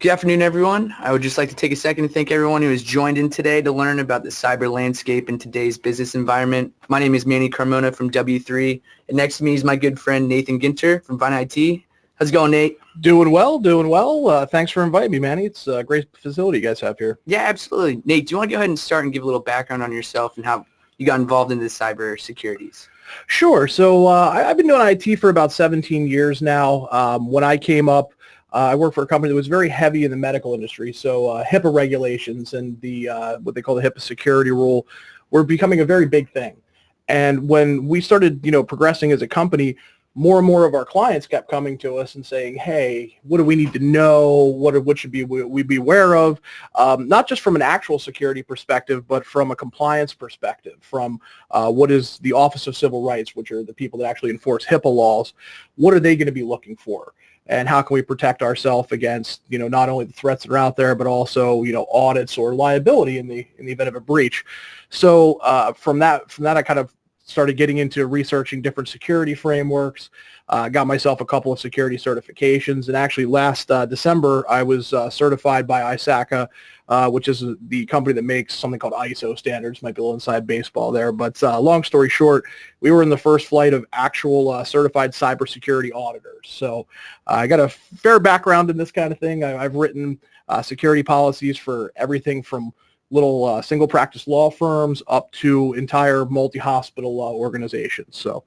Good afternoon, everyone. I would just like to take a second to thank everyone who has joined in today to learn about the cyber landscape in today's business environment. My name is Manny Carmona from W3, and next to me is my good friend Nathan Ginter from Vine IT. How's it going, Nate? Doing well, doing well. Thanks for inviting me, Manny. It's a great facility you guys have here. Yeah, absolutely. Nate, do you want to go ahead and start and give a little background on yourself and how you got involved in the cyber securities? Sure. So I've been doing IT for about 17 years now. When I came up, I worked for a company that was very heavy in the medical industry. So HIPAA regulations and the what they call the HIPAA security rule were becoming a very big thing. And when we started, progressing as a company, more and more of our clients kept coming to us and saying, "Hey, what do we need to know? What should we be aware of? Not just from an actual security perspective, but from a compliance perspective. From what is the Office of Civil Rights, which are the people that actually enforce HIPAA laws? What are they going to be looking for? And how can we protect ourselves against, not only the threats that are out there, but also, audits or liability in the event of a breach?" So from that, I kind of started getting into researching different security frameworks, got myself a couple of security certifications, and actually last December I was certified by ISACA, which is the company that makes something called ISO standards. Might be a little inside baseball there, but long story short, we were in the first flight of actual certified cybersecurity auditors. So I got a fair background in this kind of thing. I've written security policies for everything from little single practice law firms up to entire multi-hospital organizations. So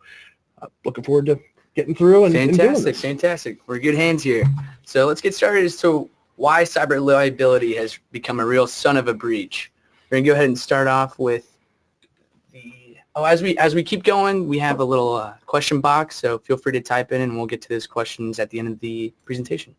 looking forward to getting through and doing this. Fantastic. We're in good hands here. So let's get started as to why cyber liability has become a real son of a breach. We're going to go ahead and start off with as we keep going, we have a little question box, so feel free to type in and we'll get to those questions at the end of the presentation.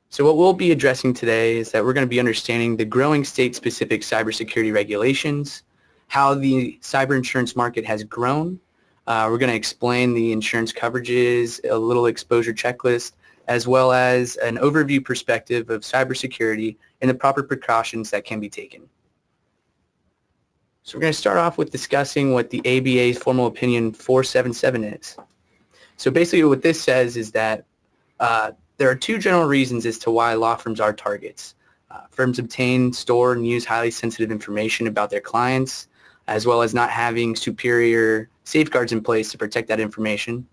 So what we'll be addressing today is that we're going to be understanding the growing state-specific cybersecurity regulations, how the cyber insurance market has grown. We're going to explain the insurance coverages, a little exposure checklist, as well as an overview perspective of cybersecurity and the proper precautions that can be taken. So we're going to start off with discussing what the ABA's Formal Opinion 477 is. So basically what this says is that there are two general reasons as to why law firms are targets. Firms obtain, store, and use highly sensitive information about their clients, as well as not having superior safeguards in place to protect that information.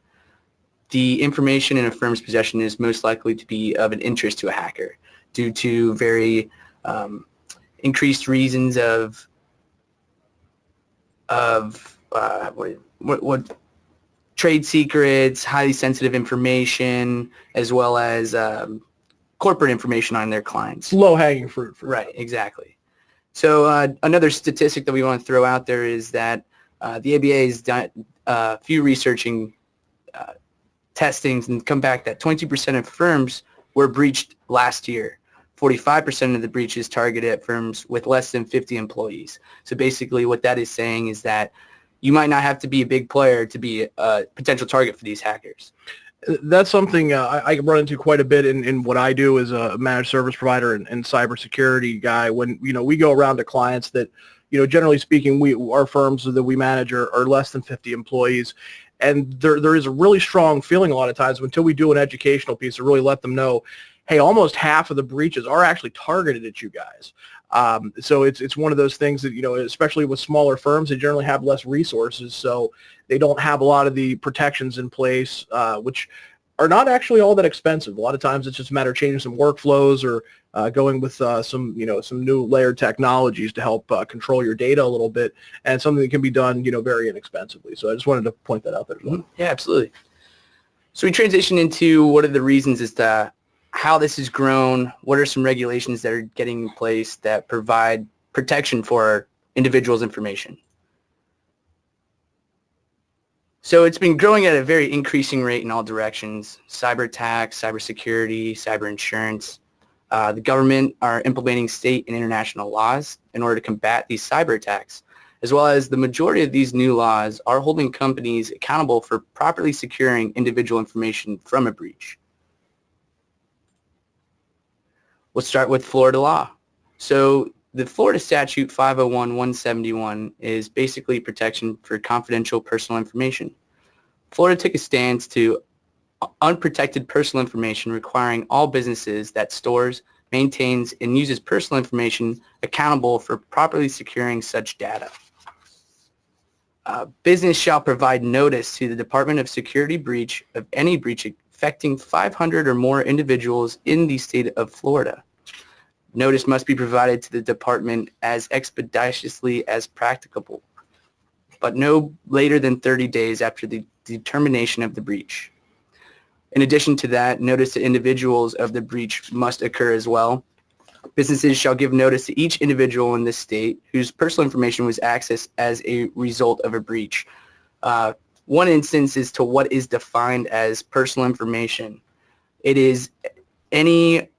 The information in a firm's possession is most likely to be of an interest to a hacker due to very increased reasons of trade secrets, highly sensitive information, as well as corporate information on their clients. Low-hanging fruit. Right, exactly. So another statistic that we want to throw out there is that the ABA has done a few researching testings and come back that 22% of firms were breached last year. 45% of the breaches targeted at firms with less than 50 employees. So basically what that is saying is that you might not have to be a big player to be a potential target for these hackers. That's something I run into quite a bit in what I do as a managed service provider and cybersecurity guy. When we go around to clients that, generally speaking, our firms that we manage are less than 50 employees, and there is a really strong feeling a lot of times until we do an educational piece to really let them know, hey, almost half of the breaches are actually targeted at you guys. So it's one of those things that, especially with smaller firms, they generally have less resources, so they don't have a lot of the protections in place, which are not actually all that expensive. A lot of times it's just a matter of changing some workflows or going with some new layered technologies to help control your data a little bit, and something that can be done, very inexpensively. So I just wanted to point that out there as well. Yeah, absolutely. So we transition into what are the reasons as to how this has grown, what are some regulations that are getting in place that provide protection for individuals' information. So it's been growing at a very increasing rate in all directions: cyber attacks, cybersecurity, cyber insurance. The government are implementing state and international laws in order to combat these cyber attacks, as well as the majority of these new laws are holding companies accountable for properly securing individual information from a breach. We'll start with Florida law. So the Florida Statute 501-171 is basically protection for confidential personal information. Florida took a stance to unprotected personal information, requiring all businesses that stores, maintains, and uses personal information accountable for properly securing such data. Business shall provide notice to the Department of Security breach of any breach affecting 500 or more individuals in the state of Florida. Notice must be provided to the department as expeditiously as practicable, but no later than 30 days after the determination of the breach. In addition to that, notice to individuals of the breach must occur as well. Businesses shall give notice to each individual in this state whose personal information was accessed as a result of a breach. One instance is to what is defined as personal information. It is any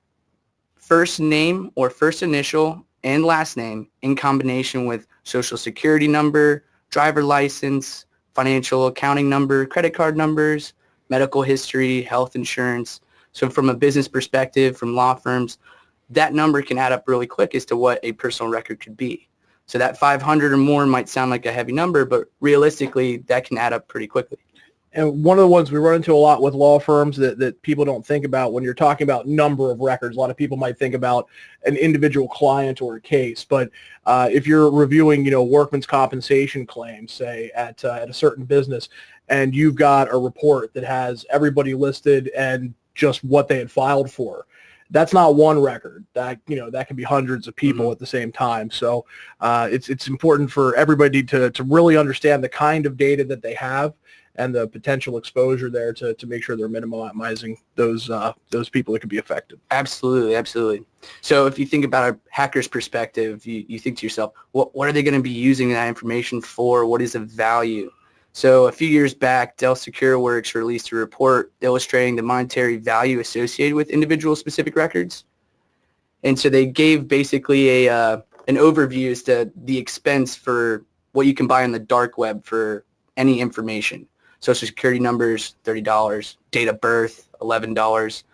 first name or first initial and last name in combination with social security number, driver license, financial accounting number, credit card numbers, medical history, health insurance. So from a business perspective, from law firms, that number can add up really quick as to what a personal record could be. So that 500 or more might sound like a heavy number, but realistically, that can add up pretty quickly. And one of the ones we run into a lot with law firms that people don't think about when you're talking about number of records. A lot of people might think about an individual client or a case, but if you're reviewing, workman's compensation claims, say at a certain business, and you've got a report that has everybody listed and just what they had filed for, that's not one record. That can be hundreds of people at the same time. So it's important for everybody to really understand the kind of data that they have and the potential exposure there to make sure they're minimizing those people that could be affected. Absolutely, absolutely. So if you think about a hacker's perspective, you think to yourself, what are they going to be using that information for? What is the value? So a few years back, Dell SecureWorks released a report illustrating the monetary value associated with individual specific records. And so they gave basically an overview as to the expense for what you can buy on the dark web for any information. Social security numbers, $30, date of birth, $11.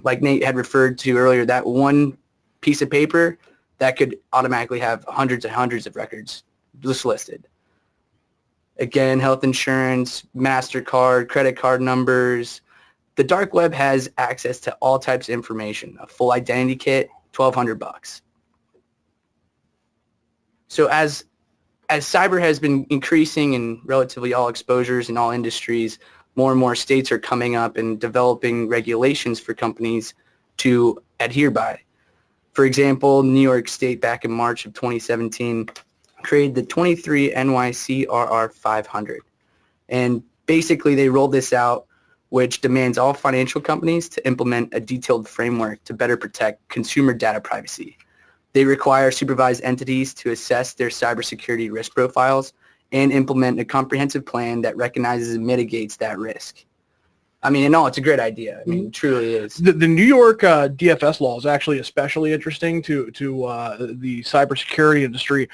Like Nate had referred to earlier, that one piece of paper, that could automatically have hundreds and hundreds of records just listed. Again, health insurance, MasterCard, credit card numbers. The dark web has access to all types of information. A full identity kit, $1,200. So as cyber has been increasing in relatively all exposures in all industries, more and more states are coming up and developing regulations for companies to adhere by. For example, New York State back in March of 2017 created the 23 NYCRR 500. And basically they rolled this out, which demands all financial companies to implement a detailed framework to better protect consumer data privacy. They require supervised entities to assess their cybersecurity risk profiles and implement a comprehensive plan that recognizes and mitigates that risk. I mean, in all, it's a great idea. I mean, it truly is. The New York DFS law is actually especially interesting to the cybersecurity industry.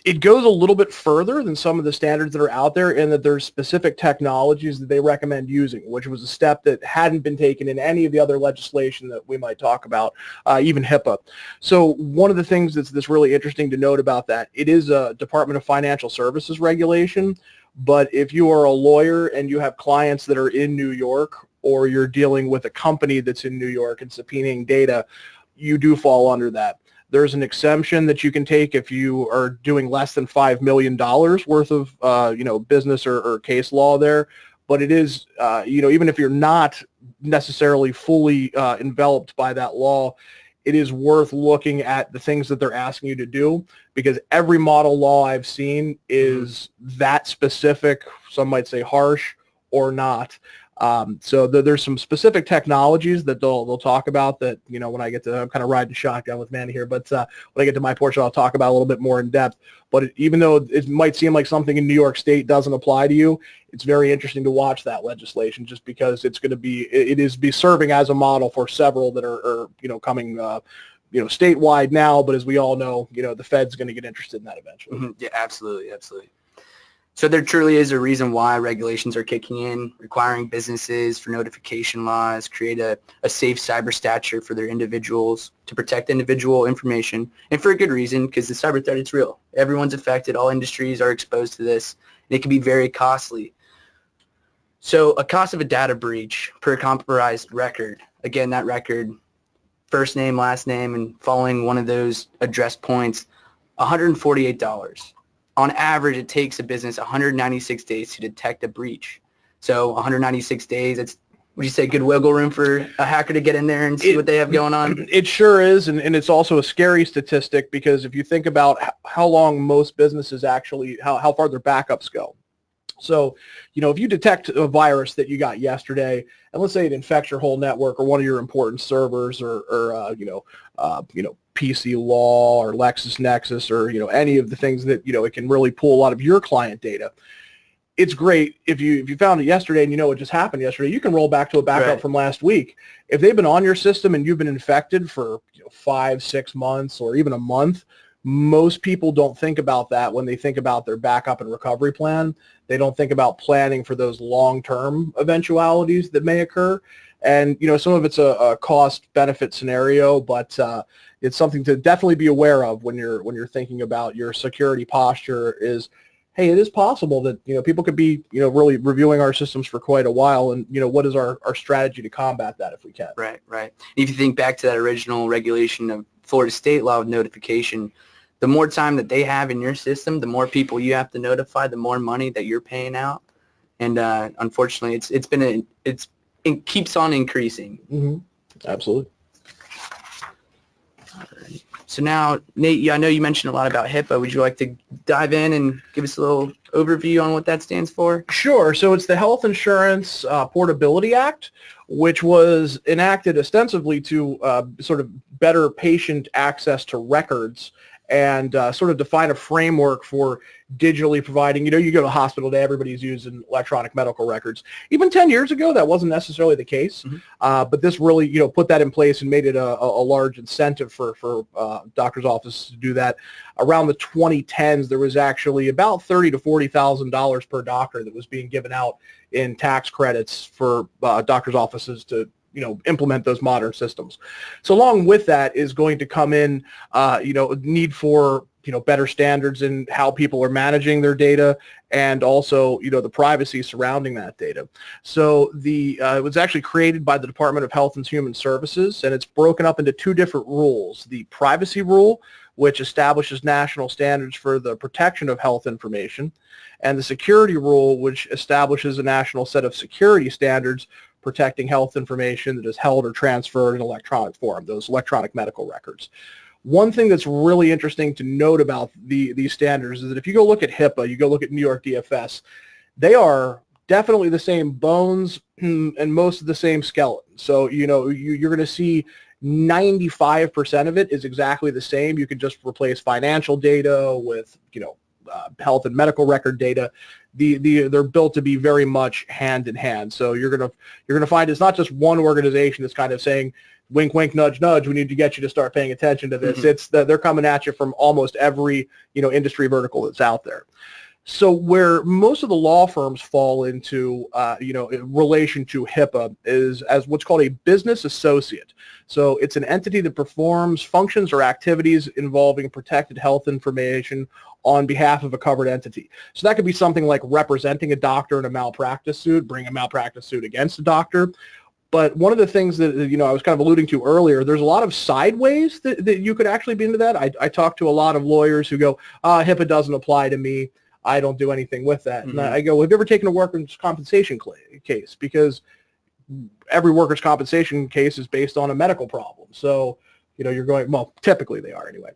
It goes a little bit further than some of the standards that are out there in that there's specific technologies that they recommend using, which was a step that hadn't been taken in any of the other legislation that we might talk about, even HIPAA. So one of the things that's really interesting to note about that, it is a Department of Financial Services regulation, but if you are a lawyer and you have clients that are in New York, or you're dealing with a company that's in New York and subpoenaing data, you do fall under that. There's an exemption that you can take if you are doing less than $5 million worth of, business or case law there. But it is, even if you're not necessarily fully enveloped by that law, it is worth looking at the things that they're asking you to do, because every model law I've seen is that specific, some might say harsh or not. So there's some specific technologies that they'll talk about that, when I get to, I'm kind of riding shotgun with Manny here, but when I get to my portion, I'll talk about a little bit more in depth. But even though it might seem like something in New York State doesn't apply to you, it's very interesting to watch that legislation, just because it is serving as a model for several that are coming, statewide now. But as we all know, the Fed's going to get interested in that eventually. Mm-hmm. Yeah, absolutely. Absolutely. So there truly is a reason why regulations are kicking in, requiring businesses for notification laws, create a safe cyber stature for their individuals to protect individual information, and for a good reason, because the cyber threat, it's real. Everyone's affected. All industries are exposed to this, and it can be very costly. So a cost of a data breach per compromised record, again, that record, first name, last name, and following one of those address points, $148. On average, it takes a business 196 days to detect a breach. So 196 days, it's, would you say, good wiggle room for a hacker to get in there and see what they have going on? It sure is, and it's also a scary statistic because if you think about how long most businesses actually, how far their backups go. So, if you detect a virus that you got yesterday, and let's say it infects your whole network or one of your important servers or PC Law or LexisNexis or, any of the things that, it can really pull a lot of your client data. It's great if you found it yesterday and what just happened yesterday, you can roll back to a backup from last week. If they've been on your system and you've been infected for 5-6 months or even a month, most people don't think about that when they think about their backup and recovery plan. They don't think about planning for those long-term eventualities that may occur. And, some of it's a cost-benefit scenario, but it's something to definitely be aware of when you're thinking about your security posture is, hey, it is possible that, people could be, really reviewing our systems for quite a while. And, what is our strategy to combat that if we can? Right. If you think back to that original regulation of Florida state law of notification, the more time that they have in your system, the more people you have to notify, the more money that you're paying out. And unfortunately, it keeps on increasing. Mm-hmm. Absolutely. So now, Nate, I know you mentioned a lot about HIPAA. Would you like to dive in and give us a little overview on what that stands for? Sure. So it's the Health Insurance Portability Act, which was enacted ostensibly to sort of better patient access to records and sort of define a framework for digitally providing, you go to a hospital today, everybody's using electronic medical records. Even 10 years ago, that wasn't necessarily the case, but this really, put that in place and made it a large incentive for doctors' offices to do that. Around the 2010s, there was actually about $30,000 to $40,000 per doctor that was being given out in tax credits for doctors' offices to implement those modern systems. So along with that is going to come in, need for, better standards in how people are managing their data and also, the privacy surrounding that data. So it was actually created by the Department of Health and Human Services, and it's broken up into two different rules. The privacy rule, which establishes national standards for the protection of health information, and the security rule, which establishes a national set of security standards protecting health information that is held or transferred in electronic form, those electronic medical records. One thing that's really interesting to note about these standards is that if you go look at HIPAA, you go look at New York DFS, they are definitely the same bones and most of the same skeleton. So, you're going to see 95% of it is exactly the same. You could just replace financial data with, health and medical record data. They're built to be very much hand in hand. So you're gonna find it's not just one organization that's kind of saying, wink, wink, nudge, nudge, we need to get you to start paying attention to this. It's that they're coming at you from almost every industry vertical that's out there. So where most of the law firms fall into, in relation to HIPAA is as what's called a business associate. So it's an entity that performs functions or activities involving protected health information on behalf of a covered entity. So that could be something like representing a doctor in a malpractice suit, bring a malpractice suit against a doctor. But one of the things that, I was kind of alluding to earlier, there's a lot of sideways that you could actually be into that. I talk to a lot of lawyers who go, HIPAA doesn't apply to me. I don't do anything with that. And I go, have you ever taken a workers' compensation case? Because every workers' compensation case is based on a medical problem. So, you're going, well, typically they are anyway.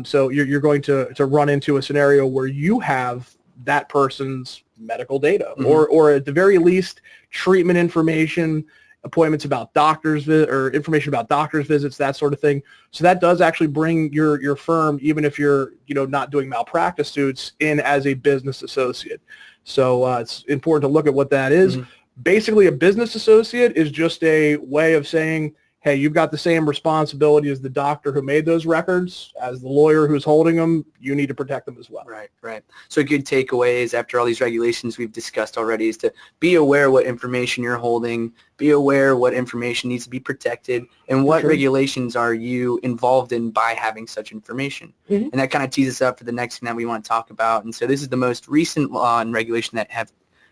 So you're going to run into a scenario where you have that person's medical data or at the very least treatment information, appointments about doctors or information about doctors visits, that sort of thing. So that does actually bring your firm, even if you're not doing malpractice suits, in as a business associate. So it's important to look at what that is. Basically, a business associate is just a way of saying, hey, you've got the same responsibility as the doctor who made those records, as the lawyer who's holding them. You need to protect them as well. Right. So a good takeaway is, after all these regulations we've discussed already, is to be aware what information you're holding, be aware what information needs to be protected, and what regulations are you involved in by having such information. And that kind of tees us up for the next thing that we want to talk about. And so this is the most recent law and regulation that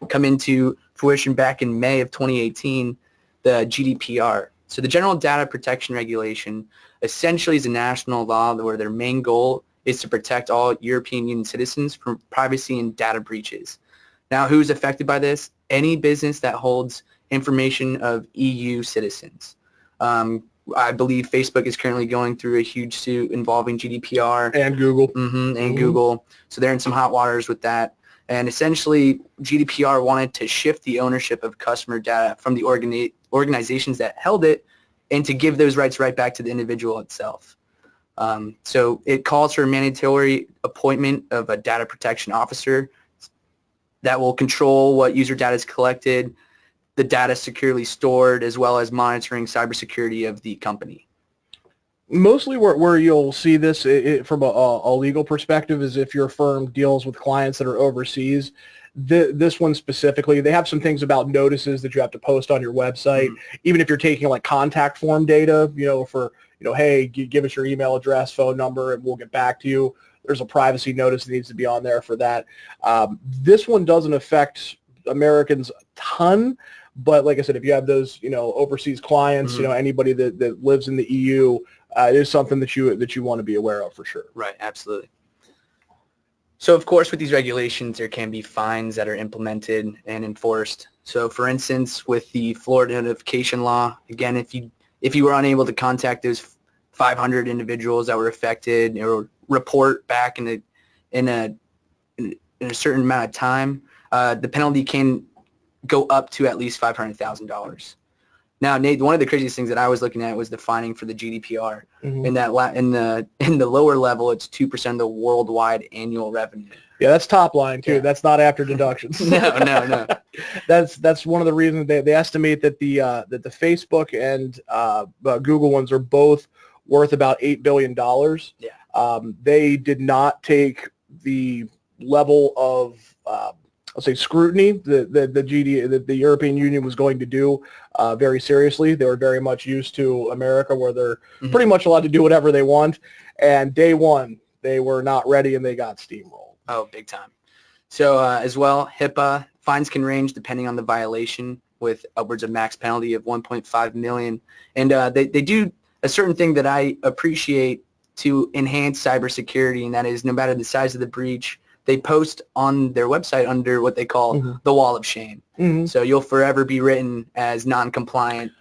come into fruition back in May of 2018, the GDPR. So the General Data Protection Regulation essentially is a national law where their main goal is to protect all European Union citizens from privacy and data breaches. Now, who's affected by this? Any business that holds information of EU citizens. I believe Facebook is currently going through a huge suit involving GDPR. And Google. Google. So they're in some hot waters with that. And essentially, GDPR wanted to shift the ownership of customer data from the organizations that held it and to give those rights right back to the individual itself. So it calls for a mandatory appointment of a data protection officer that will control what user data is collected, the data securely stored, as well as monitoring cybersecurity of the company. Mostly where you'll see this from a legal perspective is if your firm deals with clients that are overseas. This one specifically, they have some things about notices that you have to post on your website, even if you're taking like contact form data, hey, give us your email address, phone number, and we'll get back to you. There's a privacy notice that needs to be on there for that. This one doesn't affect Americans a ton, but like I said, if you have those, overseas clients, anybody that lives in the EU, it is something that you want to be aware of for sure. Right, absolutely. So of course, with these regulations, there can be fines that are implemented and enforced. So for instance, with the Florida notification law, again, if you were unable to contact those 500 individuals that were affected or report back in a certain amount of time, the penalty can go up to at least $500,000. Now, Nate, one of the craziest things that I was looking at was the fining for the GDPR. In the lower level, it's 2% of the worldwide annual revenue. Yeah, that's top line too. Yeah. That's not after deductions. No. That's one of the reasons they estimate that the Facebook and Google ones are both worth about $8 billion. Yeah. They did not take the level of I'll say scrutiny that the European Union was going to do very seriously. They were very much used to America, where they're pretty much allowed to do whatever they want. And day one, they were not ready, and they got steamrolled. Oh, big time. So as well, HIPAA fines can range depending on the violation, with upwards of max penalty of 1.5 million. And they do a certain thing that I appreciate to enhance cybersecurity, and that is no matter the size of the breach, they post on their website under what they call the wall of shame. So you'll forever be written as non-compliant.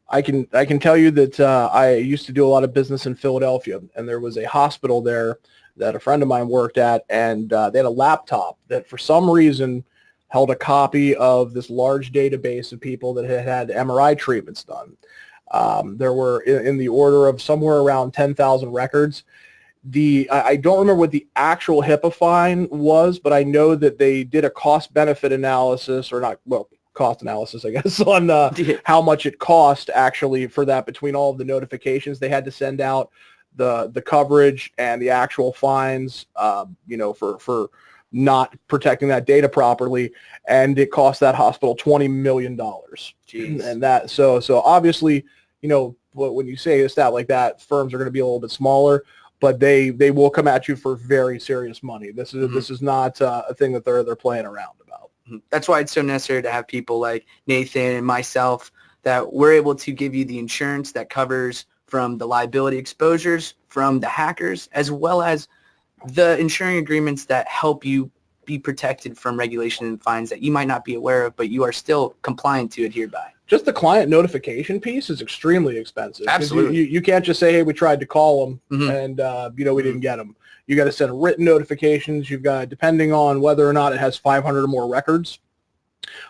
I can tell you that I used to do a lot of business in Philadelphia, and there was a hospital there that a friend of mine worked at, and they had a laptop that for some reason held a copy of this large database of people that had had MRI treatments done. There were in the order of somewhere around 10,000 records. I don't remember what the actual HIPAA fine was, but I know that they did a cost-benefit analysis, cost analysis, I guess, on how much it cost actually for that between all of the notifications they had to send out, the coverage, and the actual fines, for not protecting that data properly, and it cost that hospital $20 million. Jeez. And that so obviously, when you say a stat like that, firms are going to be a little bit smaller, but they will come at you for very serious money. This is not a thing that they're playing around about. That's why it's so necessary to have people like Nathan and myself that we're able to give you the insurance that covers from the liability exposures from the hackers, as well as the insuring agreements that help you be protected from regulation and fines that you might not be aware of, but you are still compliant to adhere by. Just the client notification piece is extremely expensive. Absolutely. You can't just say, hey, we tried to call them and, we didn't get them. You got to send written notifications. You've got, depending on whether or not it has 500 or more records,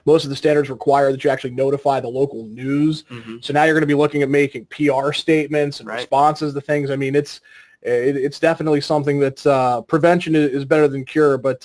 most of the standards require that you actually notify the local news. So now you're going to be looking at making PR statements and responses to things. I mean, it's definitely something that prevention is better than cure, but,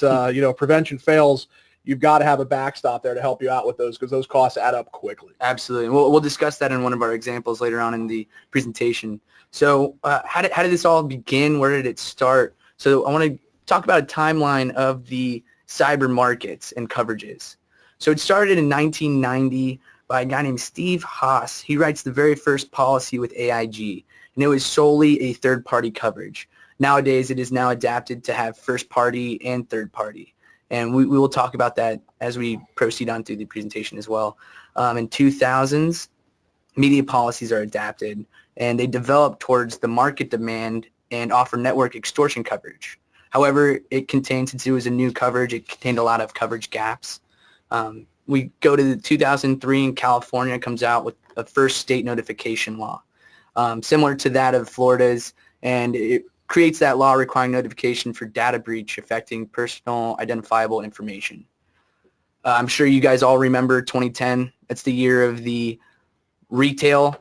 prevention fails. You've got to have a backstop there to help you out with those, because those costs add up quickly. Absolutely. We'll discuss that in one of our examples later on in the presentation. So how did this all begin? Where did it start? So I want to talk about a timeline of the cyber markets and coverages. So it started in 1990 by a guy named Steve Haas. He writes the very first policy with AIG, and it was solely a third-party coverage. Nowadays, it is now adapted to have first-party and third-party. And we will talk about that as we proceed on through the presentation as well. In 2000s, media policies are adapted, and they develop towards the market demand and offer network extortion coverage. However, since it was a new coverage, it contained a lot of coverage gaps. We go to 2003, and California comes out with a first state notification law, similar to that of Florida's, and it creates that law requiring notification for data breach affecting personal identifiable information. I'm sure you guys all remember 2010. That's the year of the retail.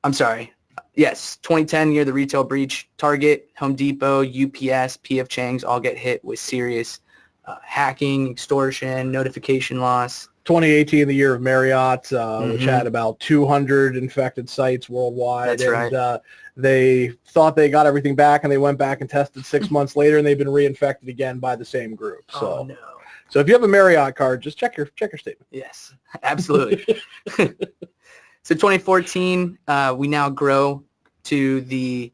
I'm sorry. Yes, 2010 year of the retail breach. Target, Home Depot, UPS, P.F. Chang's all get hit with serious hacking, extortion, notification loss. 2018, the year of Marriott, which had about 200 infected sites worldwide. That's right. And they thought they got everything back, and they went back and tested 6 months later, and they've been reinfected again by the same group. So, oh, no. So if you have a Marriott card, just check your statement. Yes, absolutely. So 2014, we now grow to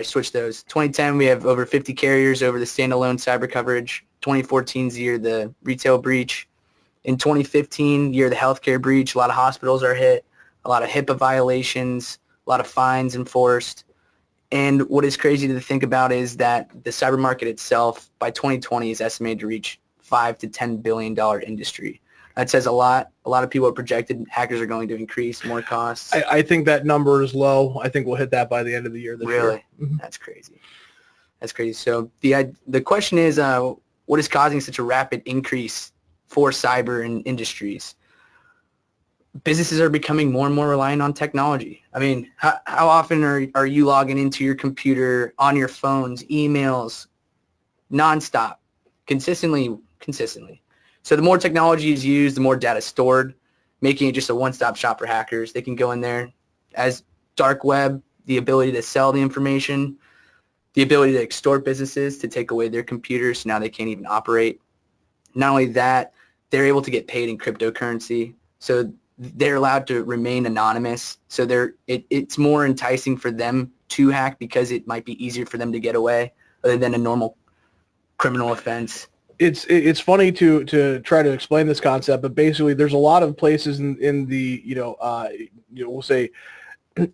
switch those. 2010, we have over 50 carriers over the standalone cyber coverage. 2014 is the year of the retail breach. In 2015, year of the healthcare breach, a lot of hospitals are hit, a lot of HIPAA violations, a lot of fines enforced. And what is crazy to think about is that the cyber market itself by 2020 is estimated to reach $5 to $10 billion industry. That says a lot. A lot of people have projected hackers are going to increase more costs. I think that number is low. I think we'll hit that by the end of the year this year. Really? That's crazy. That's crazy. So the question is, what is causing such a rapid increase for cyber in industries? Businesses are becoming more and more reliant on technology. I mean, how often are you logging into your computer, on your phones, emails, nonstop, consistently? So the more technology is used, the more data is stored, making it just a one-stop shop for hackers. They can go in there as dark web, the ability to sell the information, the ability to extort businesses to take away their computers so now they can't even operate. Not only that, they're able to get paid in cryptocurrency. So they're allowed to remain anonymous. So it's more enticing for them to hack because it might be easier for them to get away other than a normal criminal offense. It's funny to try to explain this concept, but basically there's a lot of places in the we'll say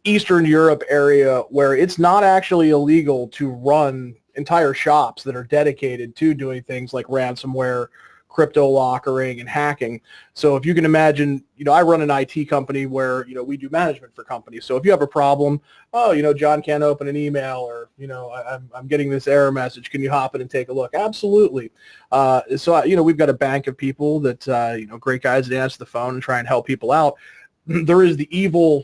Eastern Europe area where it's not actually illegal to run entire shops that are dedicated to doing things like ransomware, crypto lockering, and hacking. So if you can imagine, I run an IT company where, we do management for companies. So if you have a problem, John can't open an email, or, I'm getting this error message. Can you hop in and take a look? Absolutely. So we've got a bank of people that, great guys that answer the phone and try and help people out. There is the evil,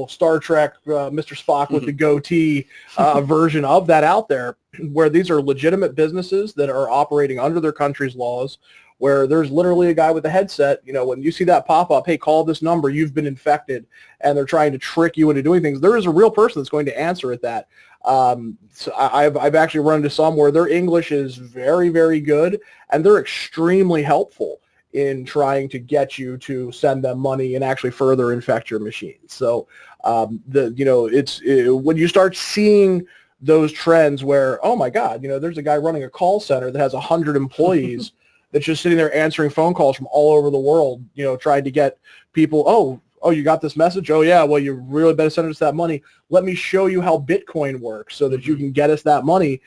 Star Trek, Mr. Spock with the goatee version of that out there, where these are legitimate businesses that are operating under their country's laws, where there's literally a guy with a headset, when you see that pop up, hey, call this number, you've been infected, and they're trying to trick you into doing things. There is a real person that's going to answer at that. So I've actually run into some where their English is very, very good, and they're extremely helpful in trying to get you to send them money and actually further infect your machines. So when you start seeing those trends where, oh my God, there's a guy running a call center that has 100 employees that's just sitting there answering phone calls from all over the world, trying to get people, oh, you got this message? Oh yeah, well, you really better send us that money. Let me show you how Bitcoin works so that you can get us that money.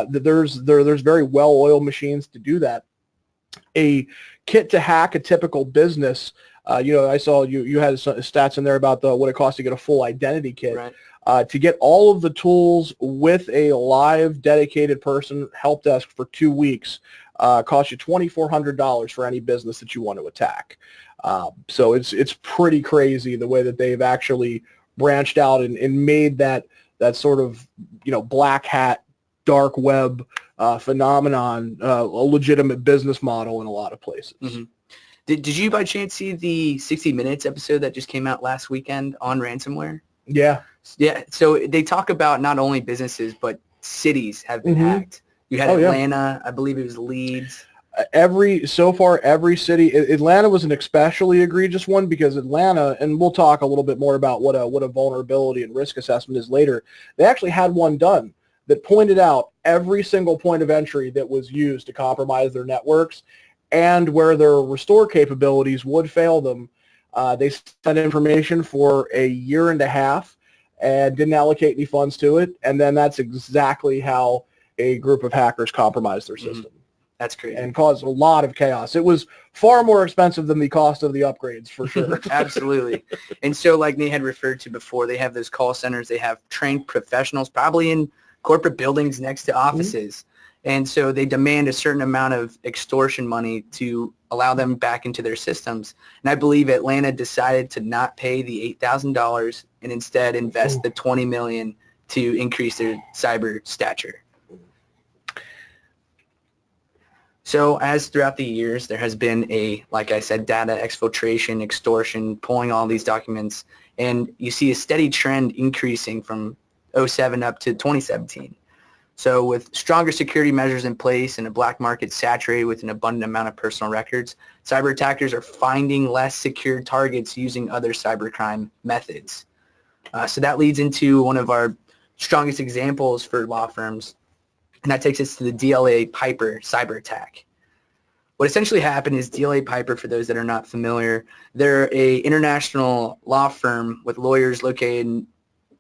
There's very well-oiled machines to do that. A kit to hack a typical business, I saw you had some stats in there about what it costs to get a full identity kit. Right. To get all of the tools with a live dedicated person help desk for 2 weeks costs you $2,400 for any business that you want to attack. So it's pretty crazy the way that they've actually branched out and made that sort of black hat dark web phenomenon a legitimate business model in a lot of places. Mm-hmm. Did you by chance see the 60 Minutes episode that just came out last weekend on ransomware? Yeah. So they talk about not only businesses but cities have been hacked. You had Atlanta, I believe it was Leeds. Every city. Atlanta was an especially egregious one because Atlanta, and we'll talk a little bit more about what a vulnerability and risk assessment is later. They actually had one done that pointed out every single point of entry that was used to compromise their networks, and where their restore capabilities would fail them. They sent information for a year and a half and didn't allocate any funds to it, and then that's exactly how a group of hackers compromised their system. That's crazy. And caused a lot of chaos. It was far more expensive than the cost of the upgrades, for sure. Absolutely. And so like Nate had referred to before, they have those call centers. They have trained professionals probably in corporate buildings next to offices. And so they demand a certain amount of extortion money to allow them back into their systems. And I believe Atlanta decided to not pay the $8,000 and instead invest the $20 million to increase their cyber stature. So as throughout the years, there has been like I said, data exfiltration, extortion, pulling all these documents, and you see a steady trend increasing from 2007 up to 2017. So with stronger security measures in place and a black market saturated with an abundant amount of personal records, cyber attackers are finding less secure targets using other cybercrime methods. So that leads into one of our strongest examples for law firms, and that takes us to the DLA Piper cyber attack. What essentially happened is DLA Piper, for those that are not familiar, they're an international law firm with lawyers located in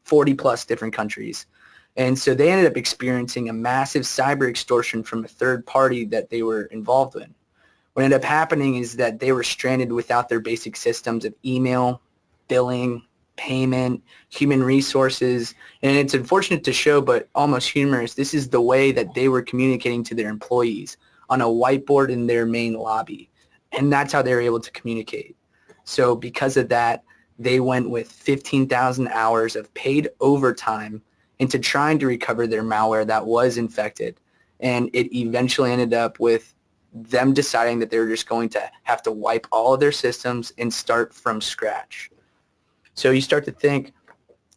40 plus different countries. And so they ended up experiencing a massive cyber extortion from a third party that they were involved in. What ended up happening is that they were stranded without their basic systems of email, billing, payment, human resources, and it's unfortunate to show, but almost humorous. This is the way that they were communicating to their employees on a whiteboard in their main lobby, and that's how they were able to communicate. So because of that, they went with 15,000 hours of paid overtime into trying to recover their malware that was infected, and it eventually ended up with them deciding that they were just going to have to wipe all of their systems and start from scratch. So you start to think,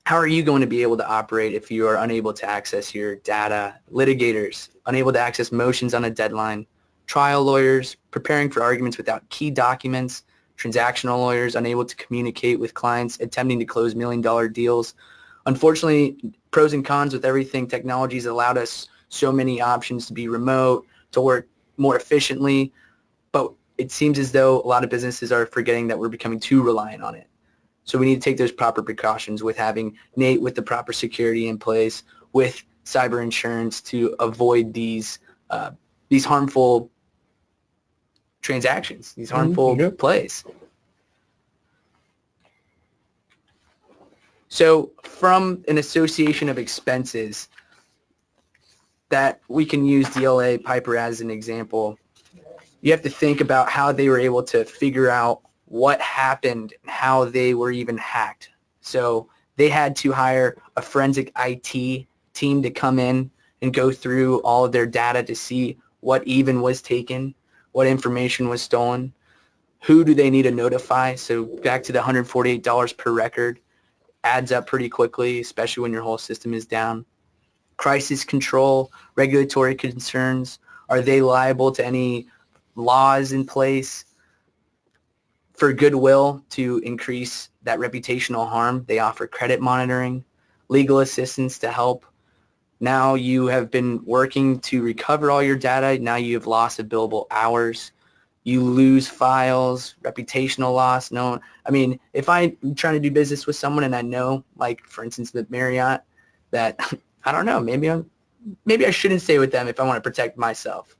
how are you going to be able to operate if you are unable to access your data? Litigators, unable to access motions on a deadline. Trial lawyers, preparing for arguments without key documents. Transactional lawyers, unable to communicate with clients, attempting to close million-dollar deals. Unfortunately, pros and cons with everything. Technology has allowed us so many options to be remote, to work more efficiently, but it seems as though a lot of businesses are forgetting that we're becoming too reliant on it. So we need to take those proper precautions with having Nate with the proper security in place, with cyber insurance to avoid these harmful transactions, these harmful plays. So from an association of expenses that we can use DLA Piper as an example, you have to think about how they were able to figure out what happened and how they were even hacked. So they had to hire a forensic IT team to come in and go through all of their data to see what even was taken, what information was stolen, who do they need to notify. So back to the $148 per record adds up pretty quickly, especially when your whole system is down. Crisis control, regulatory concerns, are they liable to any laws in place? For goodwill to increase that reputational harm, they offer credit monitoring, legal assistance to help. Now you have been working to recover all your data. Now you have lost of billable hours. You lose files, reputational loss. No, I mean, if I'm trying to do business with someone and I know, like for instance, with Marriott, that I don't know, maybe I shouldn't stay with them if I want to protect myself.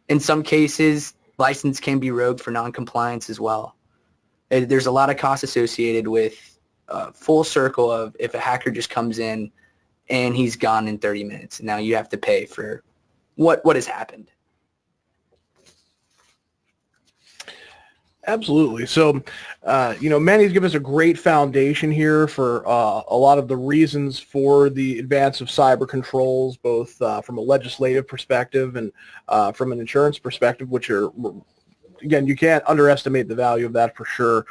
In some cases, license can be rogued for non-compliance as well. There's a lot of costs associated with full circle of if a hacker just comes in and he's gone in 30 minutes. Now you have to pay for what has happened. Absolutely. So, Manny's given us a great foundation here for a lot of the reasons for the advance of cyber controls, both from a legislative perspective and from an insurance perspective, which are, again, you can't underestimate the value of that for sure.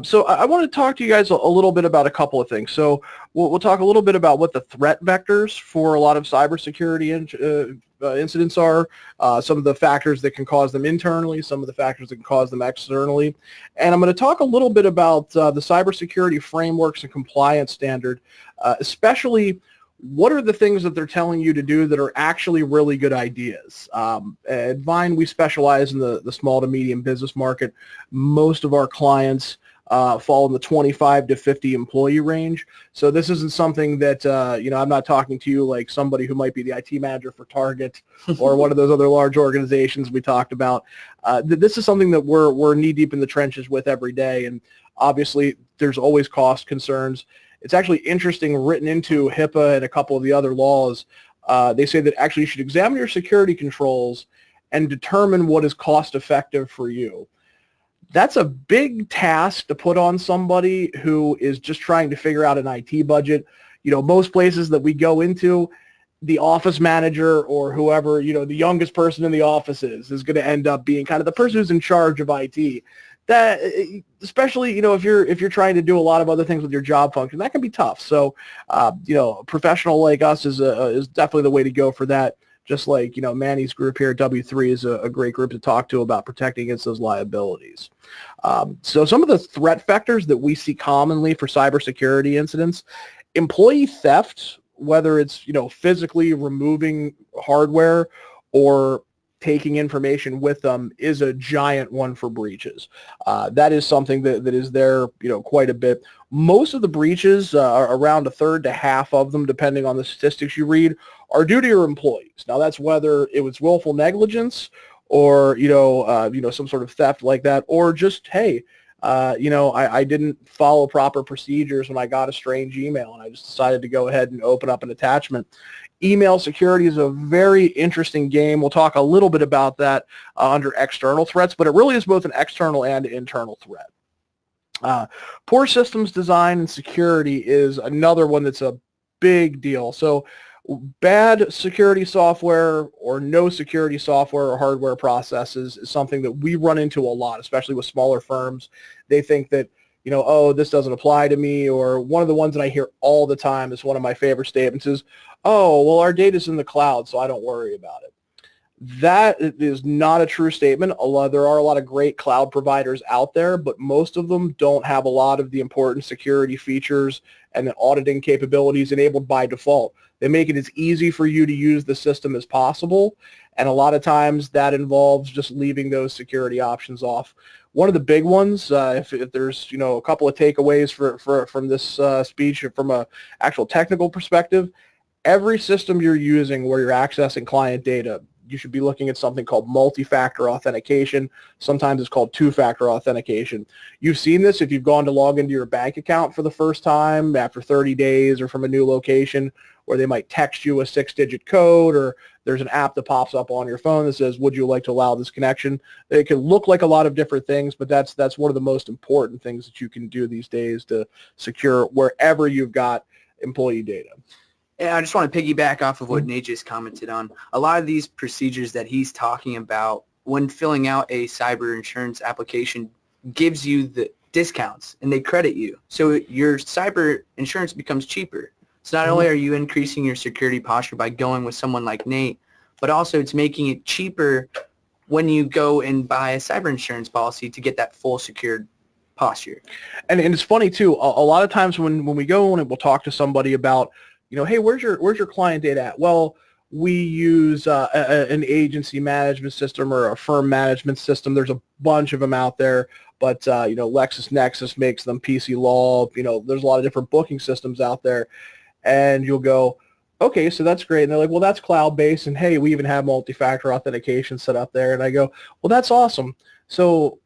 So I want to talk to you guys a little bit about a couple of things. So we'll talk a little bit about what the threat vectors for a lot of cybersecurity incidents are, some of the factors that can cause them internally, some of the factors that can cause them externally. And I'm going to talk a little bit about the cybersecurity frameworks and compliance standard, especially what are the things that they're telling you to do that are actually really good ideas? At Vine, we specialize in the small to medium business market. Most of our clients fall in the 25 to 50 employee range. So this isn't something that, I'm not talking to you like somebody who might be the IT manager for Target or one of those other large organizations we talked about. This is something that we're knee deep in the trenches with every day. And obviously there's always cost concerns. It's actually interesting, written into HIPAA and a couple of the other laws. They say that actually you should examine your security controls and determine what is cost effective for you. That's a big task to put on somebody who is just trying to figure out an IT budget. Most places that we go into, the office manager or whoever, the youngest person in the office is going to end up being kind of the person who's in charge of IT. That, especially, if you're trying to do a lot of other things with your job function, that can be tough. So, a professional like us is definitely the way to go for that. Just like, Manny's group here at W3 is a great group to talk to about protecting against those liabilities. So some of the threat vectors that we see commonly for cybersecurity incidents, employee theft, whether it's, physically removing hardware or taking information with them, is a giant one for breaches. That is something that is there, quite a bit. Most of the breaches, are around a third to half of them, depending on the statistics you read, are due to your employees. Now, that's whether it was willful negligence or, some sort of theft like that, or just, hey, I didn't follow proper procedures when I got a strange email and I just decided to go ahead and open up an attachment. Email security is a very interesting game. We'll talk a little bit about that under external threats, but it really is both an external and internal threat. Poor systems design and security is another one that's a big deal. So bad security software or no security software or hardware processes is something that we run into a lot, especially with smaller firms. They think that, oh, this doesn't apply to me, or one of the ones that I hear all the time is one of my favorite statements is, oh, well, our data's in the cloud, so I don't worry about it. That is not a true statement. There are a lot of great cloud providers out there, but most of them don't have a lot of the important security features and the auditing capabilities enabled by default. They make it as easy for you to use the system as possible, and a lot of times that involves just leaving those security options off. One of the big ones, if there's a couple of takeaways from this speech from a actual technical perspective, every system you're using where you're accessing client data, you should be looking at something called multi-factor authentication. Sometimes it's called two-factor authentication. You've seen this if you've gone to log into your bank account for the first time after 30 days or from a new location, where they might text you a 6-digit code, or there's an app that pops up on your phone that says, would you like to allow this connection? It can look like a lot of different things, but that's one of the most important things that you can do these days to secure wherever you've got employee data. Yeah, I just want to piggyback off of what Nate just commented on. A lot of these procedures that he's talking about when filling out a cyber insurance application gives you the discounts and they credit you. So your cyber insurance becomes cheaper. So not only are you increasing your security posture by going with someone like Nate, but also it's making it cheaper when you go and buy a cyber insurance policy to get that full secured posture. And it's funny too, a lot of times when we go in and we'll talk to somebody about, hey, where's your client data at? Well, we use an agency management system or a firm management system. There's a bunch of them out there, but LexisNexis makes them, PC Law, there's a lot of different booking systems out there. And you'll go, okay, so that's great. And they're like, well, that's cloud-based, and hey, we even have multi-factor authentication set up there. And I go, well, that's awesome. So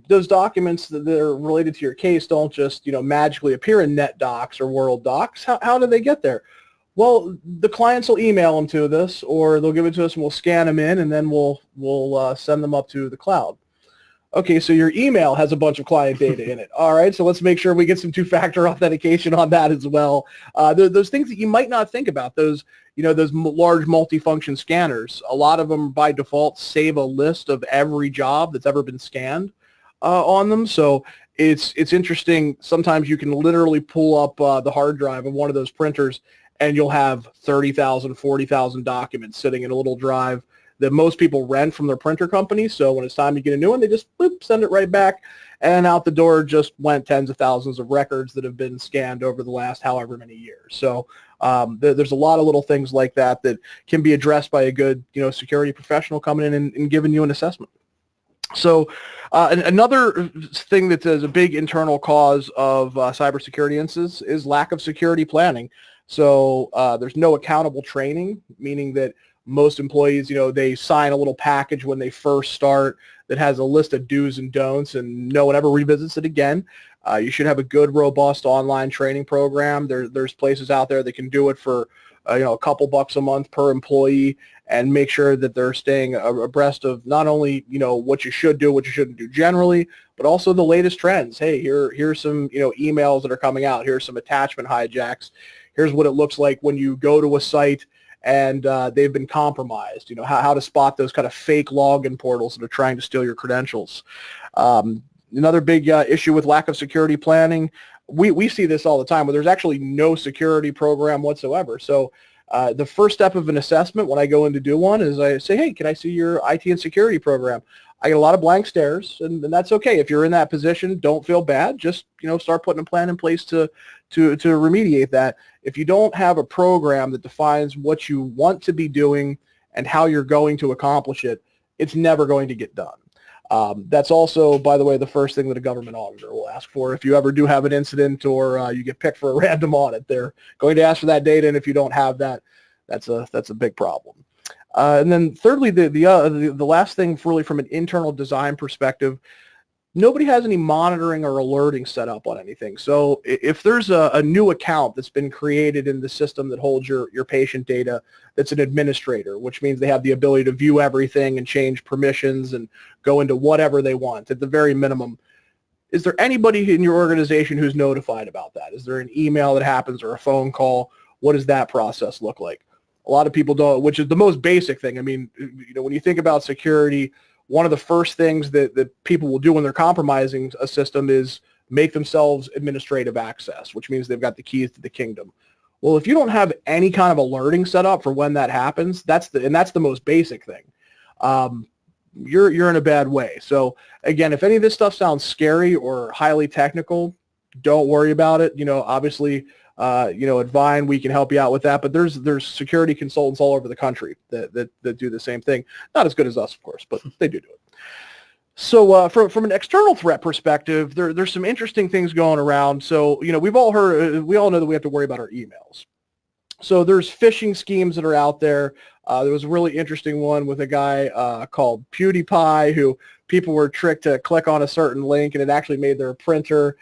those documents that are related to your case don't just, magically appear in NetDocs or WorldDocs. How do they get there? Well, the clients will email them to us, or they'll give it to us and we'll scan them in, and then we'll send them up to the cloud. Okay, so your email has a bunch of client data in it. All right, so let's make sure we get some two-factor authentication on that as well. Those things that you might not think about, those large multifunction scanners, a lot of them by default save a list of every job that's ever been scanned on them. So it's interesting. Sometimes you can literally pull up the hard drive of one of those printers, and you'll have 30,000, 40,000 documents sitting in a little drive that most people rent from their printer company. So when it's time to get a new one, they just send it right back. and out the door just went tens of thousands of records that have been scanned over the last however many years. So there's a lot of little things like that that can be addressed by a good, security professional coming in and giving you an assessment. So another thing that is a big internal cause of cybersecurity incidents is lack of security planning. So there's no accountable training, meaning that most employees, they sign a little package when they first start that has a list of do's and don'ts, and no one ever revisits it again. You should have a good, robust online training program. There's places out there that can do it for a couple bucks a month per employee, and make sure that they're staying abreast of not only what you should do, what you shouldn't do generally, but also the latest trends. Hey, here's some emails that are coming out. Here's some attachment hijacks. Here's what it looks like when you go to a site and they've been compromised. How to spot those kind of fake login portals that are trying to steal your credentials. Another big issue with lack of security planning, we see this all the time, where there's actually no security program whatsoever. So the first step of an assessment when I go in to do one is I say, hey, can I see your IT and security program? I get a lot of blank stares, and that's okay. If you're in that position, don't feel bad. Just start putting a plan in place to remediate that. If you don't have a program that defines what you want to be doing and how you're going to accomplish it, it's never going to get done. That's also, by the way, the first thing that a government auditor will ask for. If you ever do have an incident or you get picked for a random audit, they're going to ask for that data, and if you don't have that, that's a big problem. And then thirdly, the last thing really from an internal design perspective, nobody has any monitoring or alerting set up on anything. So if there's a new account that's been created in the system that holds your patient data, that's an administrator, which means they have the ability to view everything and change permissions and go into whatever they want at the very minimum. Is there anybody in your organization who's notified about that? Is there an email that happens or a phone call? What does that process look like? A lot of people don't, which is the most basic thing. I mean, when you think about security, one of the first things that people will do when they're compromising a system is make themselves administrative access, which means they've got the keys to the kingdom. Well, if you don't have any kind of alerting set up for when that happens, that's the most basic thing. You're in a bad way. So again, if any of this stuff sounds scary or highly technical, don't worry about it. Obviously, at Vine, we can help you out with that, but there's security consultants all over the country that do the same thing. Not as good as us, of course, but they do it. So from an external threat perspective, there's some interesting things going around. So, we all know that we have to worry about our emails. So there's phishing schemes that are out there. There was a really interesting one with a guy called PewDiePie, who people were tricked to click on a certain link, and it actually made their printer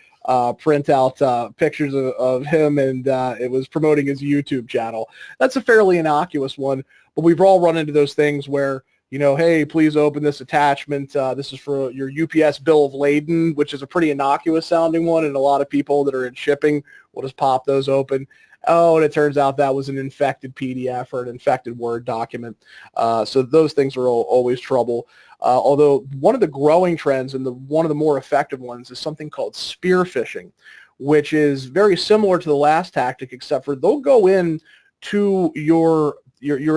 print out pictures of him, and it was promoting his YouTube channel. That's a fairly innocuous one, but we've all run into those things where, hey, please open this attachment. This is for your UPS bill of lading, which is a pretty innocuous sounding one, and a lot of people that are in shipping will just pop those open. Oh, and it turns out that was an infected PDF or an infected Word document. So those things are always trouble. Although one of the growing trends and one of the more effective ones is something called spear phishing, which is very similar to the last tactic, except for they'll go in to your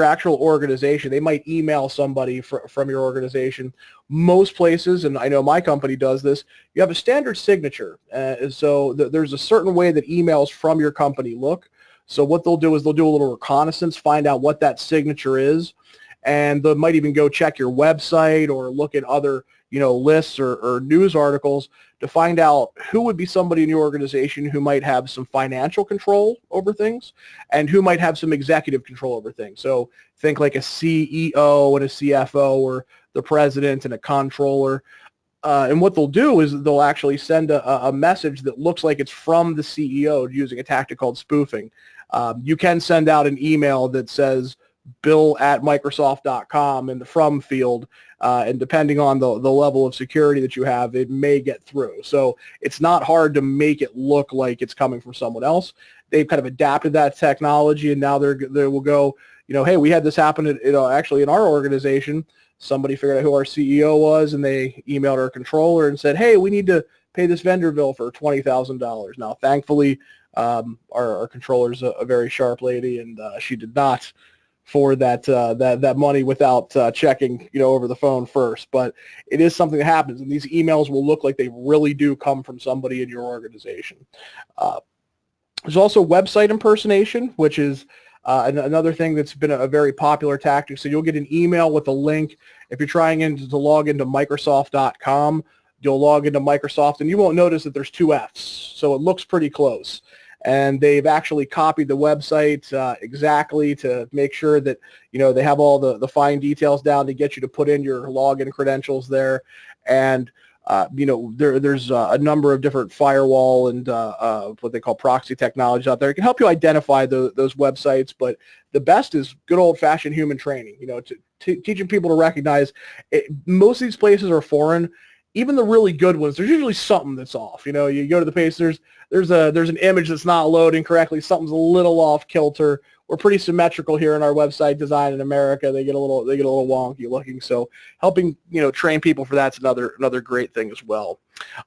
actual organization. They might email somebody from your organization. Most places, and I know my company does this, you have a standard signature. So there's a certain way that emails from your company look. So what they'll do is they'll do a little reconnaissance, find out what that signature is, and they might even go check your website or look at other lists or news articles to find out who would be somebody in your organization who might have some financial control over things and who might have some executive control over things. So think like a CEO and a CFO, or the president and a controller. And what they'll do is they'll actually send a message that looks like it's from the CEO using a tactic called spoofing. You can send out an email that says bill@microsoft.com in the from field, and depending on the level of security that you have, it may get through. So it's not hard to make it look like it's coming from someone else. They've kind of adapted that technology, and now they will go, hey, we had this happen actually in our organization. Somebody figured out who our CEO was, and they emailed our controller and said, hey, we need to pay this vendor bill for $20,000. Now, thankfully, our controller's a very sharp lady, and she did not for that money without checking, over the phone first. But it is something that happens, and these emails will look like they really do come from somebody in your organization. There's also website impersonation, which is another thing that's been a very popular tactic. So you'll get an email with a link. If you're trying to log into Microsoft.com, you'll log into Microsoft, and you won't notice that there's two Fs. So it looks pretty close. And they've actually copied the website exactly to make sure that, they have all the fine details down to get you to put in your login credentials there. And there's a number of different firewall and what they call proxy technologies out there. It can help you identify those websites, but the best is good old-fashioned human training, teaching people to recognize most of these places are foreign. Even the really good ones, there's usually something that's off. You go to the page, there's an image that's not loading correctly. Something's a little off kilter. We're pretty symmetrical here in our website design in America. They get a little wonky looking. So helping train people for that's another great thing as well.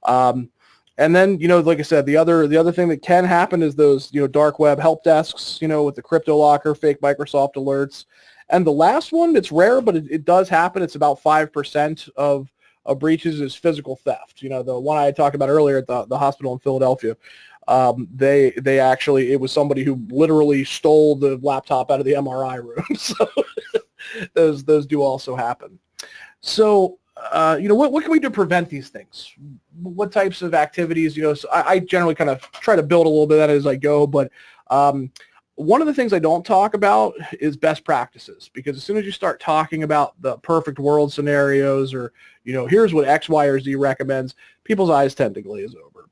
And then like I said, the other thing that can happen is those dark web help desks with the crypto locker, fake Microsoft alerts, and the last one, it's rare, but it does happen. It's about 5% of breaches is physical theft. The one I talked about earlier at the hospital in Philadelphia. They actually, it was somebody who literally stole the laptop out of the MRI room. So those do also happen. So, what can we do to prevent these things? What types of activities, so I generally kind of try to build a little bit of that as I go, but one of the things I don't talk about is best practices, because as soon as you start talking about the perfect world scenarios or, here's what X, Y, or Z recommends, people's eyes tend to glaze over.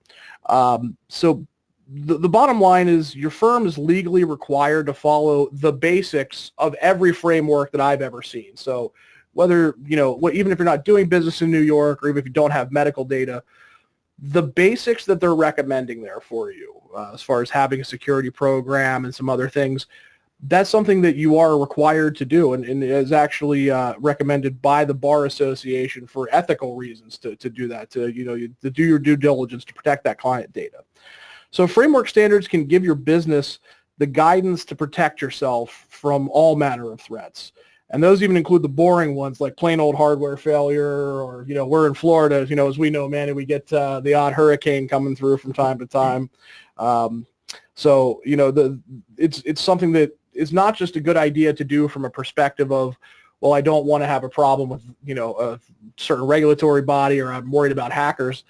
So the bottom line is your firm is legally required to follow the basics of every framework that I've ever seen. So whether, even if you're not doing business in New York or even if you don't have medical data, the basics that they're recommending there for you, as far as having a security program and some other things, that's something that you are required to do and is actually recommended by the Bar Association for ethical reasons to do that, to do your due diligence to protect that client data. So framework standards can give your business the guidance to protect yourself from all manner of threats. And those even include the boring ones like plain old hardware failure or, we're in Florida, as we know, Manny, we get the odd hurricane coming through from time to time. So, it's something that is not just a good idea to do from a perspective of, well, I don't want to have a problem with, a certain regulatory body or I'm worried about hackers.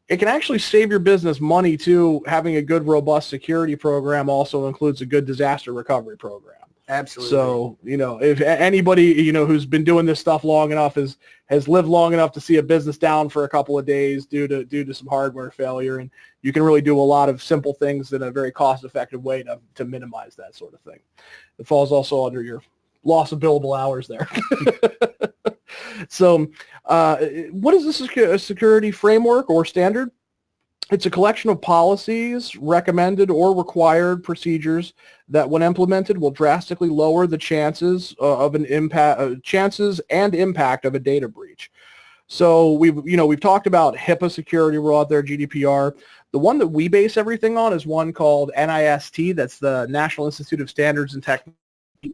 It can actually save your business money too. Having a good, robust security program also includes a good disaster recovery program. Absolutely. So, if anybody, who's been doing this stuff long enough has lived long enough to see a business down for a couple of days due to some hardware failure, and you can really do a lot of simple things in a very cost-effective way to minimize that sort of thing. It falls also under your loss of billable hours there. So, what is this a security framework or standard? It's a collection of policies, recommended or required procedures that, when implemented, will drastically lower the chances of an impact, chances and impact of a data breach. So we've talked about HIPAA security rule out there, GDPR. The one that we base everything on is one called NIST. That's the National Institute of Standards and Technology.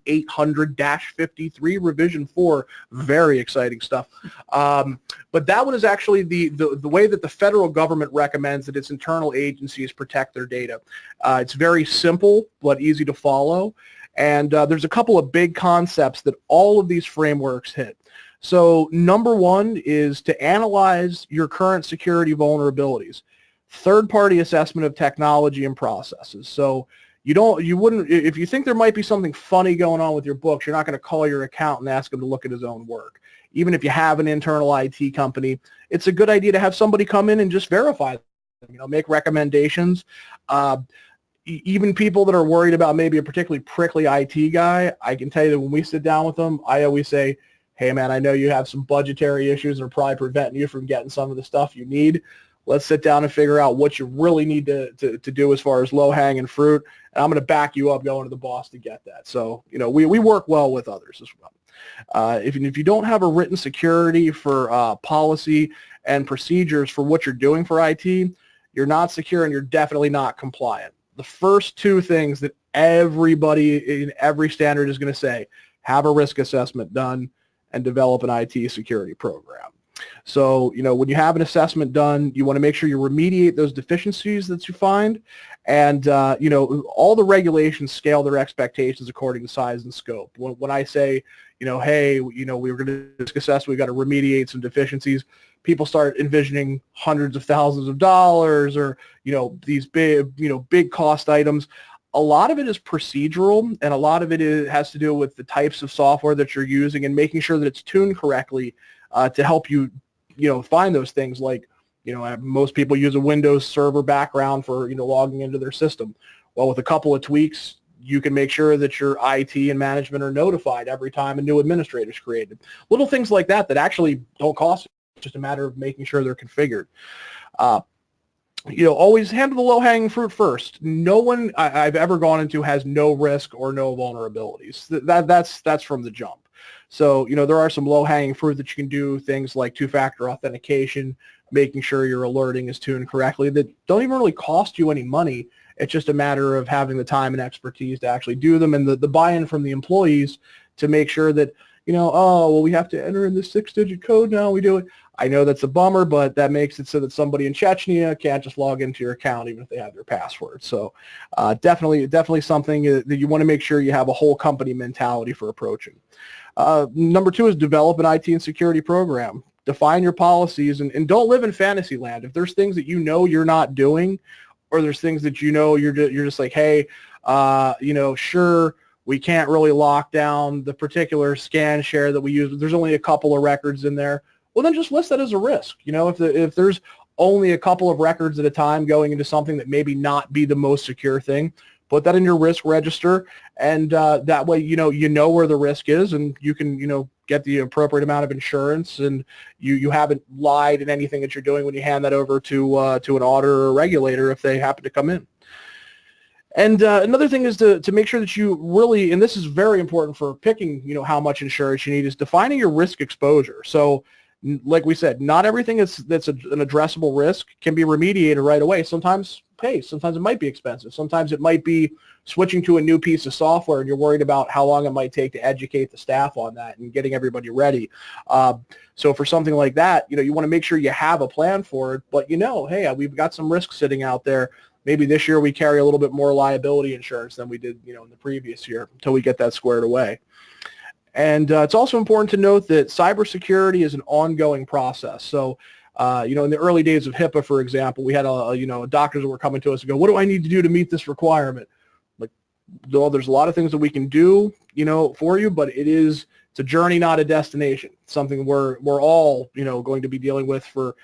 800-53 revision 4, very exciting stuff. But that one is actually the way that the federal government recommends that its internal agencies protect their data. It's very simple but easy to follow, and there's a couple of big concepts that all of these frameworks hit. So number one is to analyze your current security vulnerabilities. Third-party assessment of technology and processes. So you wouldn't, if you think there might be something funny going on with your books, you're not going to call your accountant and ask him to look at his own work. Even if you have an internal IT company, it's a good idea to have somebody come in and just verify them, make recommendations. Even people that are worried about maybe a particularly prickly IT guy, I can tell you that when we sit down with them, I always say, hey man, I know you have some budgetary issues that are probably preventing you from getting some of the stuff you need. Let's sit down and figure out what you really need to do as far as low-hanging fruit, and I'm going to back you up going to the boss to get that. So, we work well with others as well. If you don't have a written security for policy and procedures for what you're doing for IT, you're not secure and you're definitely not compliant. The first two things that everybody in every standard is going to say, have a risk assessment done, and develop an IT security program. So, when you have an assessment done, you want to make sure you remediate those deficiencies that you find. And, all the regulations scale their expectations according to size and scope. When I say, hey, we were going to risk assess, we've got to remediate some deficiencies, people start envisioning hundreds of thousands of dollars or, these big cost items. A lot of it is procedural, and a lot of it has to do with the types of software that you're using and making sure that it's tuned correctly to help you, find those things like, most people use a Windows server background for, logging into their system. Well, with a couple of tweaks, you can make sure that your IT and management are notified every time a new administrator is created. Little things like that actually don't cost. It's just a matter of making sure they're configured. Always handle the low-hanging fruit first. No one I've ever gone into has no risk or no vulnerabilities. That's from the jump. So, there are some low-hanging fruit that you can do, things like two-factor authentication, making sure your alerting is tuned correctly, that don't even really cost you any money. It's just a matter of having the time and expertise to actually do them, and the buy-in from the employees to make sure that, we have to enter in this 6-digit code now, we do it. I know that's a bummer, but that makes it so that somebody in Chechnya can't just log into your account even if they have their password. So definitely something that you want to make sure you have a whole company mentality for approaching. Number 2 is develop an IT and security program. Define your policies and don't live in fantasy land. If there's things that you're not doing, or there's things that you're just like, hey, sure, we can't really lock down the particular scan share that we use. There's only a couple of records in there. Well, then just list that as a risk. If there's only a couple of records at a time going into something that maybe not be the most secure thing, put that in your risk register, and that way you know where the risk is, and you can get the appropriate amount of insurance, and you haven't lied in anything that you're doing when you hand that over to an auditor or a regulator if they happen to come in. And another thing is to make sure that you really, and this is very important for picking how much insurance you need, is defining your risk exposure. So like we said, not everything that's an addressable risk can be remediated right away. Sometimes it might be expensive. Sometimes it might be switching to a new piece of software and you're worried about how long it might take to educate the staff on that and getting everybody ready. So for something like that, you want to make sure you have a plan for it, but hey, we've got some risks sitting out there. Maybe this year we carry a little bit more liability insurance than we did, in the previous year until we get that squared away. And it's also important to note that cybersecurity is an ongoing process. So, in the early days of HIPAA, for example, we had doctors that were coming to us and go, what do I need to do to meet this requirement? Like, well, there's a lot of things that we can do, for you, but it's a journey, not a destination. It's something we're all, going to be dealing with for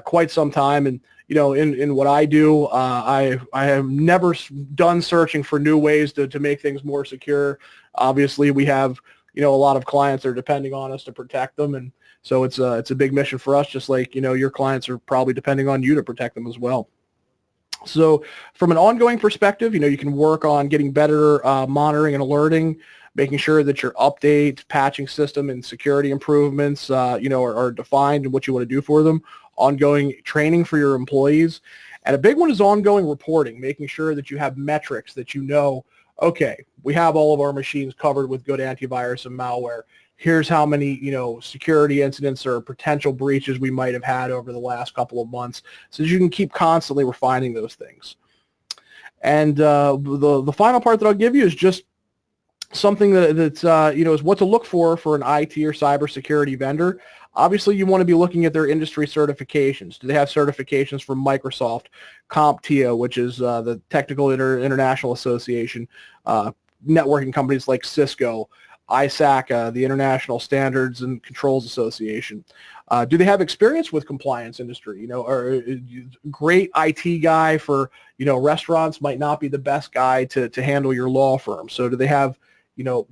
quite some time. And, in what I do, I have never done searching for new ways to make things more secure. Obviously, we have a lot of clients that are depending on us to protect them, and so it's a big mission for us, just like your clients are probably depending on you to protect them as well. So from an ongoing perspective, you can work on getting better monitoring and alerting, making sure that your update, patching system, and security improvements are defined and what you want to do for them. Ongoing training for your employees, and a big one is ongoing reporting, making sure that you have metrics that okay, we have all of our machines covered with good antivirus and malware. Here's how many, security incidents or potential breaches we might have had over the last couple of months, so that you can keep constantly refining those things. And the final part that I'll give you is just something that's is what to look for an IT or cybersecurity vendor. Obviously, you want to be looking at their industry certifications. Do they have certifications from Microsoft, CompTIA, which is the Technical International Association, networking companies like Cisco, ISACA, the International Standards and Controls Association? Do they have experience with compliance industry? Or a great IT guy for restaurants might not be the best guy to handle your law firm. So do they have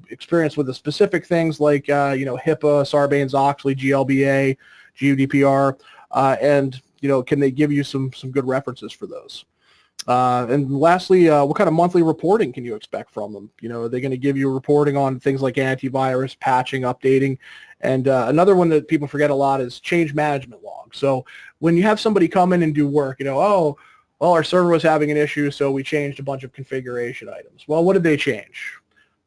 experience with the specific things like, HIPAA, Sarbanes-Oxley, GLBA, GDPR, and, can they give you some good references for those? And lastly, what kind of monthly reporting can you expect from them? Are they going to give you reporting on things like antivirus, patching, updating? And another one that people forget a lot is change management log. So when you have somebody come in and do work, well, our server was having an issue, so we changed a bunch of configuration items. Well, what did they change?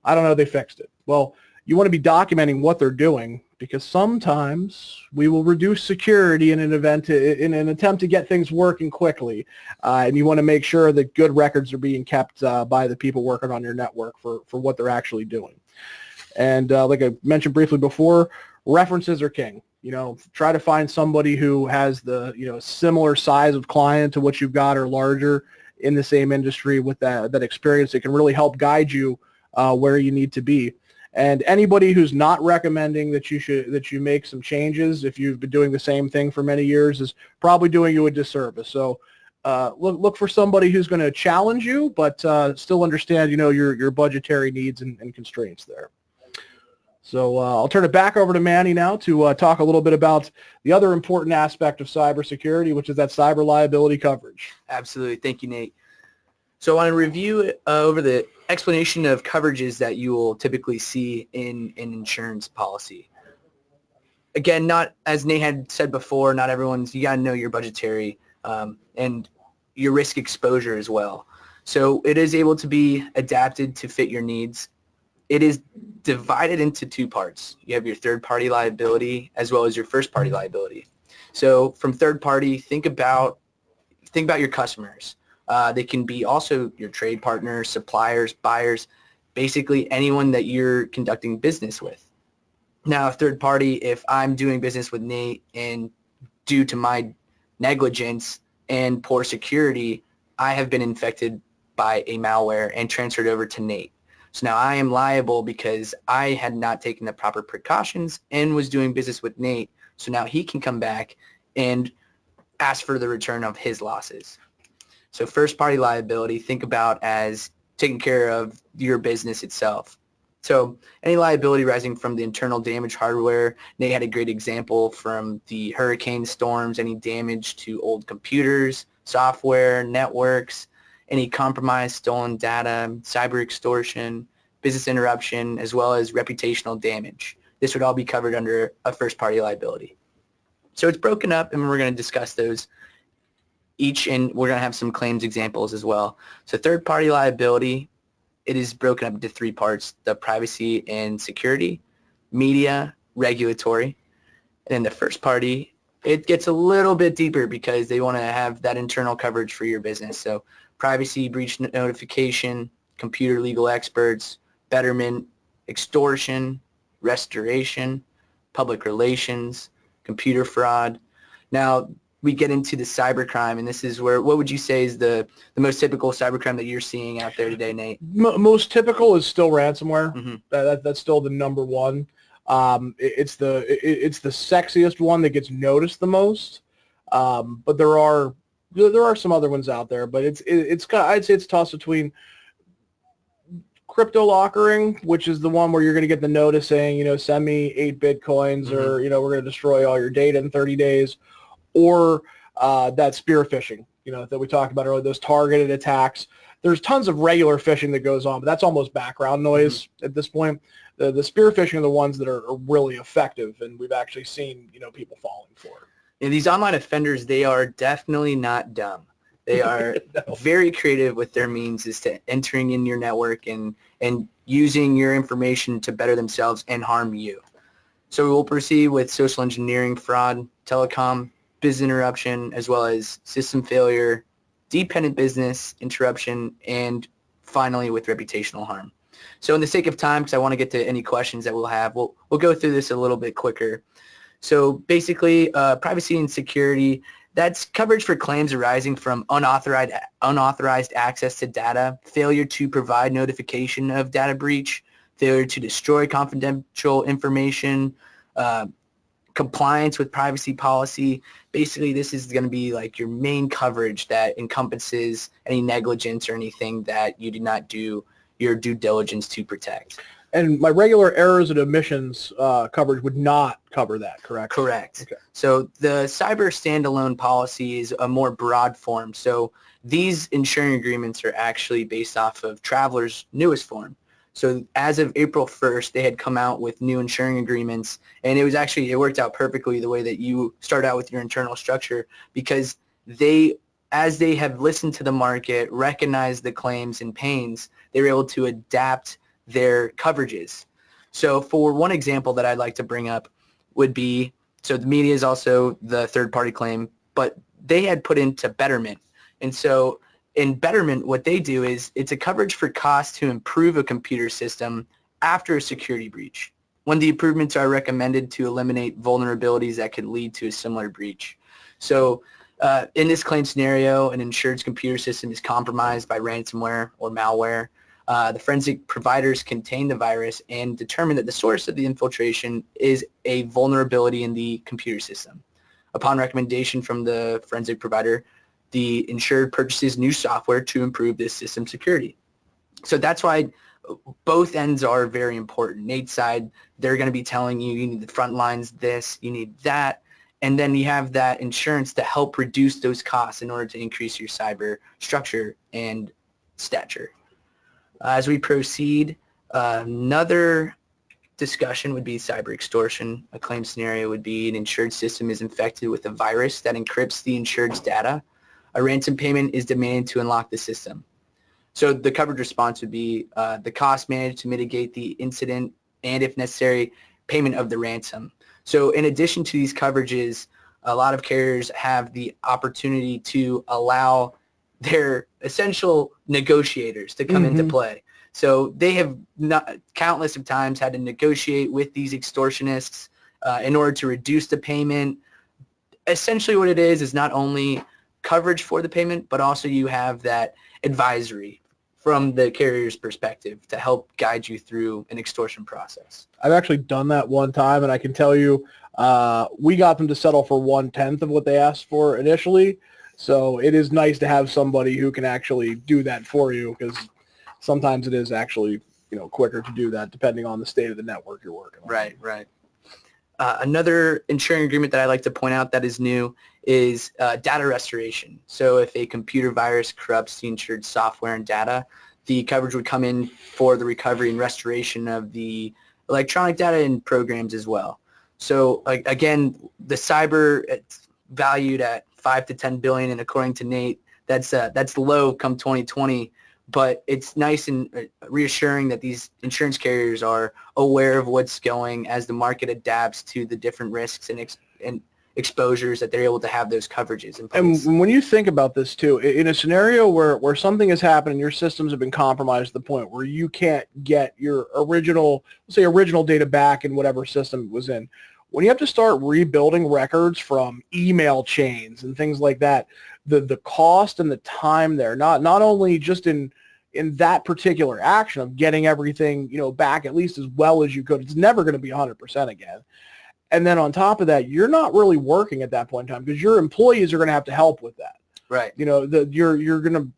I don't know, they fixed it. Well, you want to be documenting what they're doing, because sometimes we will reduce security in an attempt to get things working quickly, and you want to make sure that good records are being kept by the people working on your network for what they're actually doing. And like I mentioned briefly before, references are king. Try to find somebody who has the similar size of client to what you've got or larger in the same industry with that experience that can really help guide you where you need to be. And anybody who's not recommending that you make some changes, if you've been doing the same thing for many years, is probably doing you a disservice. So look for somebody who's going to challenge you, but still understand your budgetary needs and constraints there. So I'll turn it back over to Manny now to talk a little bit about the other important aspect of cybersecurity, which is that cyber liability coverage. Absolutely. Thank you, Nate. So I want to review over the explanation of coverages that you will typically see in an insurance policy. Again, not, as Nate had said before, not everyone's, you got to know your budgetary and your risk exposure as well. So it is able to be adapted to fit your needs. It is divided into two parts. You have your third-party liability as well as your first-party liability. So from third-party, think about your customers. They can be also your trade partners, suppliers, buyers, basically anyone that you're conducting business with. Now, third party, if I'm doing business with Nate and due to my negligence and poor security, I have been infected by a malware and transferred over to Nate. So now I am liable because I had not taken the proper precautions and was doing business with Nate. So now he can come back and ask for the return of his losses. So first-party liability, think about as taking care of your business itself. So any liability arising from the internal damage hardware, Nate had a great example from the hurricane storms, any damage to old computers, software, networks, any compromised stolen data, cyber extortion, business interruption, as well as reputational damage. This would all be covered under a first-party liability. So it's broken up, and we're going to discuss those each, and we're going to have some claims examples as well. So third-party liability, it is broken up into three parts: the privacy and security, media, regulatory. And then the first party, it gets a little bit deeper because they want to have that internal coverage for your business. So privacy, breach notification, computer legal experts, betterment, extortion, restoration, public relations, computer fraud. Now, we get into the cybercrime, and this is where, what would you say is the most typical cybercrime that you're seeing out there today, Nate? Most typical is still ransomware. Mm-hmm. That's still the number one. It's the sexiest one that gets noticed the most. But there are some other ones out there, but I'd say it's tossed between crypto lockering, which is the one where you're going to get the notice saying, send me 8 Bitcoins, mm-hmm. or, we're going to destroy all your data in 30 days. Or that spear phishing, that we talked about earlier, those targeted attacks. There's tons of regular phishing that goes on, but that's almost background noise mm-hmm. at this point. The spear phishing are the ones that are really effective, and we've actually seen, people falling for it. And these online offenders, they are definitely not dumb. They are no. very creative with their means as to entering in your network and using your information to better themselves and harm you. So we will proceed with social engineering, fraud, telecom, business interruption, as well as system failure, dependent business interruption, and finally with reputational harm. So in the sake of time, because I want to get to any questions that we'll have, we'll go through this a little bit quicker. So basically, privacy and security, that's coverage for claims arising from unauthorized access to data, failure to provide notification of data breach, failure to destroy confidential information, compliance with privacy policy. Basically, this is going to be like your main coverage that encompasses any negligence or anything that you did not do your due diligence to protect. And my regular errors and omissions coverage would not cover that, correct? Correct. Okay. So the cyber standalone policy is a more broad form. So these insuring agreements are actually based off of Traveler's newest form. So as of April 1st, they had come out with new insuring agreements, and it worked out perfectly the way that you start out with your internal structure, because as they have listened to the market, recognized the claims and pains, they were able to adapt their coverages. So for one example that I'd like to bring up would be, so the media is also the third-party claim, but they had put into Betterment. And so in Betterment, what they do is it's a coverage for costs to improve a computer system after a security breach, when the improvements are recommended to eliminate vulnerabilities that could lead to a similar breach. So in this claim scenario, an insured's computer system is compromised by ransomware or malware. The forensic providers contain the virus and determine that the source of the infiltration is a vulnerability in the computer system. Upon recommendation from the forensic provider, the insured purchases new software to improve this system security. So that's why both ends are very important. Nate's side, they're going to be telling you, you need the front lines this, you need that, and then you have that insurance to help reduce those costs in order to increase your cyber structure and stature. As we proceed, another discussion would be cyber extortion. A claim scenario would be an insured system is infected with a virus that encrypts the insured's data. A ransom payment is demanded to unlock the system. So the coverage response would be the cost managed to mitigate the incident and, if necessary, payment of the ransom. So in addition to these coverages, a lot of carriers have the opportunity to allow their essential negotiators to come into play. So they have countless of times had to negotiate with these extortionists in order to reduce the payment. Essentially what it is not only coverage for the payment, but also you have that advisory from the carrier's perspective to help guide you through an extortion process. I've actually done that one time, and I can tell you we got them to settle for 1/10 of what they asked for initially. So it is nice to have somebody who can actually do that for you, because sometimes it is actually quicker to do that depending on the state of the network you're working on. Right, right. Another insuring agreement that I like to point out that is new is data restoration. So if a computer virus corrupts the insured software and data, the coverage would come in for the recovery and restoration of the electronic data and programs as well. So again, the cyber, it's valued at 5 to 10 billion, and according to Nate, that's low come 2020. But it's nice and reassuring that these insurance carriers are aware of what's going as the market adapts to the different risks and exposures, that they're able to have those coverages in place. And when you think about this too, in a scenario where something has happened and your systems have been compromised to the point where you can't get your original data back in whatever system it was in, when you have to start rebuilding records from email chains and things like that, the cost and the time there, not only just in that particular action of getting everything back at least as well as you could, it's never going to be 100% again. And then on top of that, you're not really working at that point in time because your employees are going to have to help with that. Right. You're going to,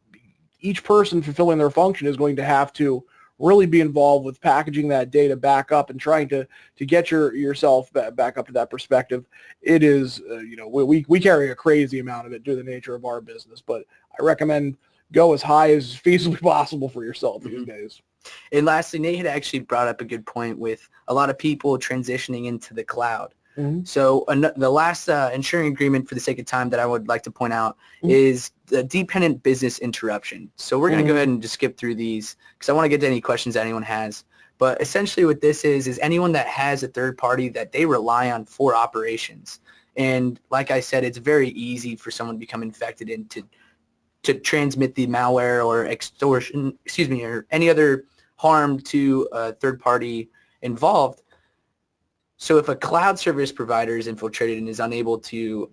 each person fulfilling their function is going to have to really be involved with packaging that data back up and trying to get yourself back up to that perspective. It is, we carry a crazy amount of it due to the nature of our business, but I recommend go as high as feasibly possible for yourself these days. And lastly, Nate had actually brought up a good point with a lot of people transitioning into the cloud. So the last insuring agreement, for the sake of time, that I would like to point out is the dependent business interruption. So we're going to go ahead and just skip through these because I want to get to any questions that anyone has. But essentially what this is anyone that has a third party that they rely on for operations. And like I said, it's very easy for someone to become infected and to transmit the malware or extortion, or any other harm to a third party involved. So if a cloud service provider is infiltrated and is unable to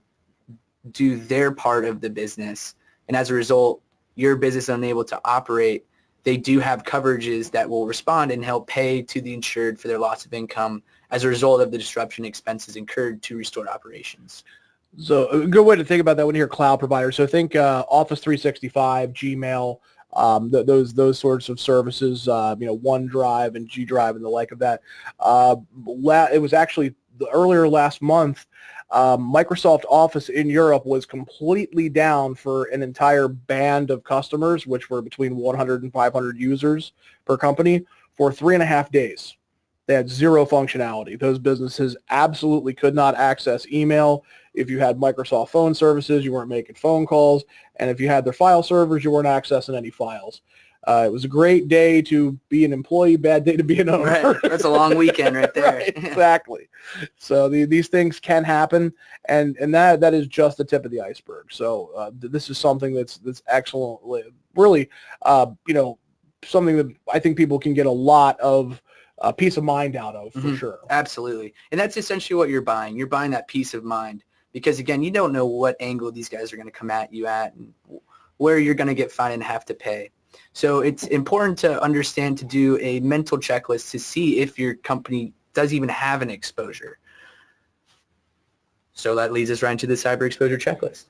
do their part of the business, and as a result, your business is unable to operate, they do have coverages that will respond and help pay to the insured for their loss of income as a result of the disruption expenses incurred to restore operations. So a good way to think about that when you hear cloud providers. So think Office 365, Gmail, those sorts of services, OneDrive and G Drive and the like of that. It was actually earlier last month, Microsoft Office in Europe was completely down for an entire band of customers, which were between 100 and 500 users per company, for 3.5 days. They had zero functionality. Those businesses absolutely could not access email. If you had Microsoft phone services, you weren't making phone calls. And if you had their file servers, you weren't accessing any files. It was a great day to be an employee, bad day to be an owner. Right. That's a long weekend right there. Right, exactly. So these things can happen, and that is just the tip of the iceberg. So this is something that's excellent, really, something that I think people can get a lot of peace of mind out of, for sure. Absolutely. And that's essentially what you're buying. You're buying that peace of mind because, again, you don't know what angle these guys are going to come at you at and where you're going to get fined and have to pay. So it's important to understand, to do a mental checklist to see if your company does even have an exposure. So that leads us right into the cyber exposure checklist.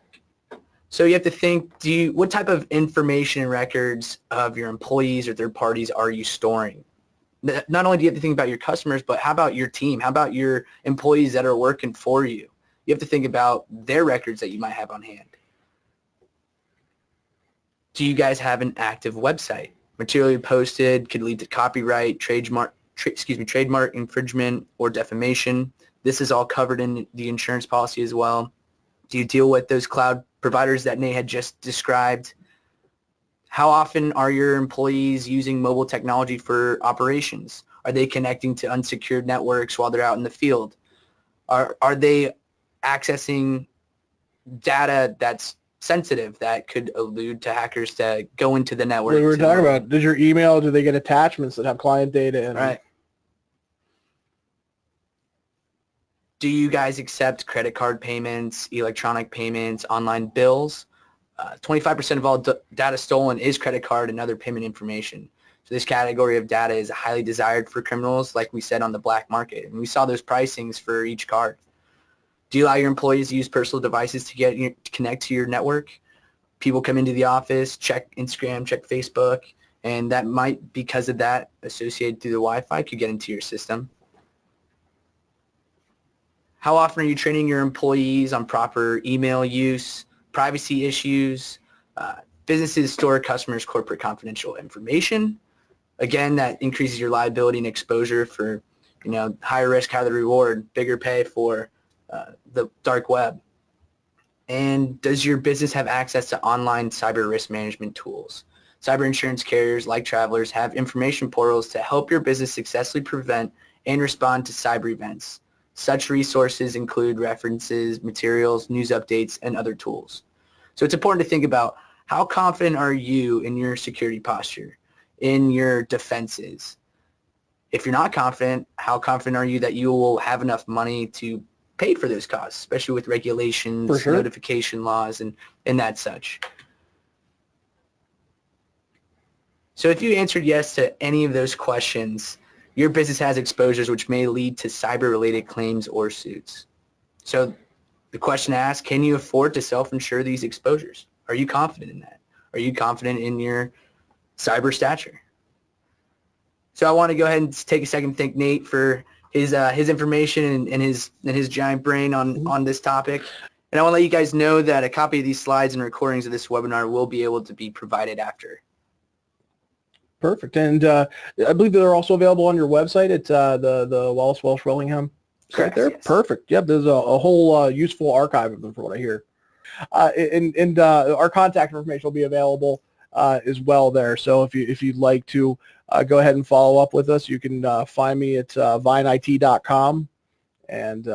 So you have to think, what type of information and records of your employees or third parties are you storing? Not only do you have to think about your customers, but how about your team? How about your employees that are working for you? You have to think about their records that you might have on hand. Do you guys have an active website? Materially posted could lead to copyright, trademark infringement, or defamation. This is all covered in the insurance policy as well. Do you deal with those cloud providers that Nate had just described? How often are your employees using mobile technology for operations? Are they connecting to unsecured networks while they're out in the field? Are they accessing data that's sensitive that could allude to hackers to go into the network? We were talking about, does your email, do they get attachments that have client data in? Right. Do you guys accept credit card payments, electronic payments, online bills? 25% of all data stolen is credit card and other payment information. So this category of data is highly desired for criminals, like we said, on the black market. And we saw those pricings for each card. Do you allow your employees to use personal devices to connect to your network? People come into the office, check Instagram, check Facebook, and that might, because of that, associated through the Wi-Fi, could get into your system. How often are you training your employees on proper email use, privacy issues? Businesses store customers' corporate confidential information. Again, that increases your liability and exposure for, higher risk, higher the reward, bigger pay for the dark web. And does your business have access to online cyber risk management tools? Cyber insurance carriers, like Travelers, have information portals to help your business successfully prevent and respond to cyber events. Such resources include references, materials, news updates, and other tools. So it's important to think about, how confident are you in your security posture, in your defenses? If you're not confident, how confident are you that you will have enough money to pay for those costs, especially with regulations, For sure. notification laws, and that such? So if you answered yes to any of those questions, your business has exposures which may lead to cyber-related claims or suits. So the question asked, can you afford to self-insure these exposures? Are you confident in that? Are you confident in your cyber stature? So I want to go ahead and take a second to thank Nate for his information and his giant brain on this topic. And I want to let you guys know that a copy of these slides and recordings of this webinar will be able to be provided after. Perfect. And I believe they're also available on your website at the Wallace Welsh Wellingham site there. Yes. Perfect. Yep. There's a whole useful archive of them, from what I hear. And our contact information will be available as well there. So if you'd like to go ahead and follow up with us, you can find me at vineit.com. And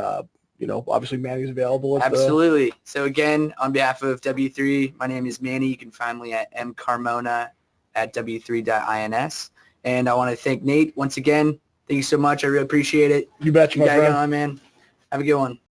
obviously Manny's available. Absolutely. So again, on behalf of W3, my name is Manny. You can find me at mcarmona at w3.ins. And I want to thank Nate once again. Thank you so much. I really appreciate it. You betcha, my friend. On, man. Have a good one.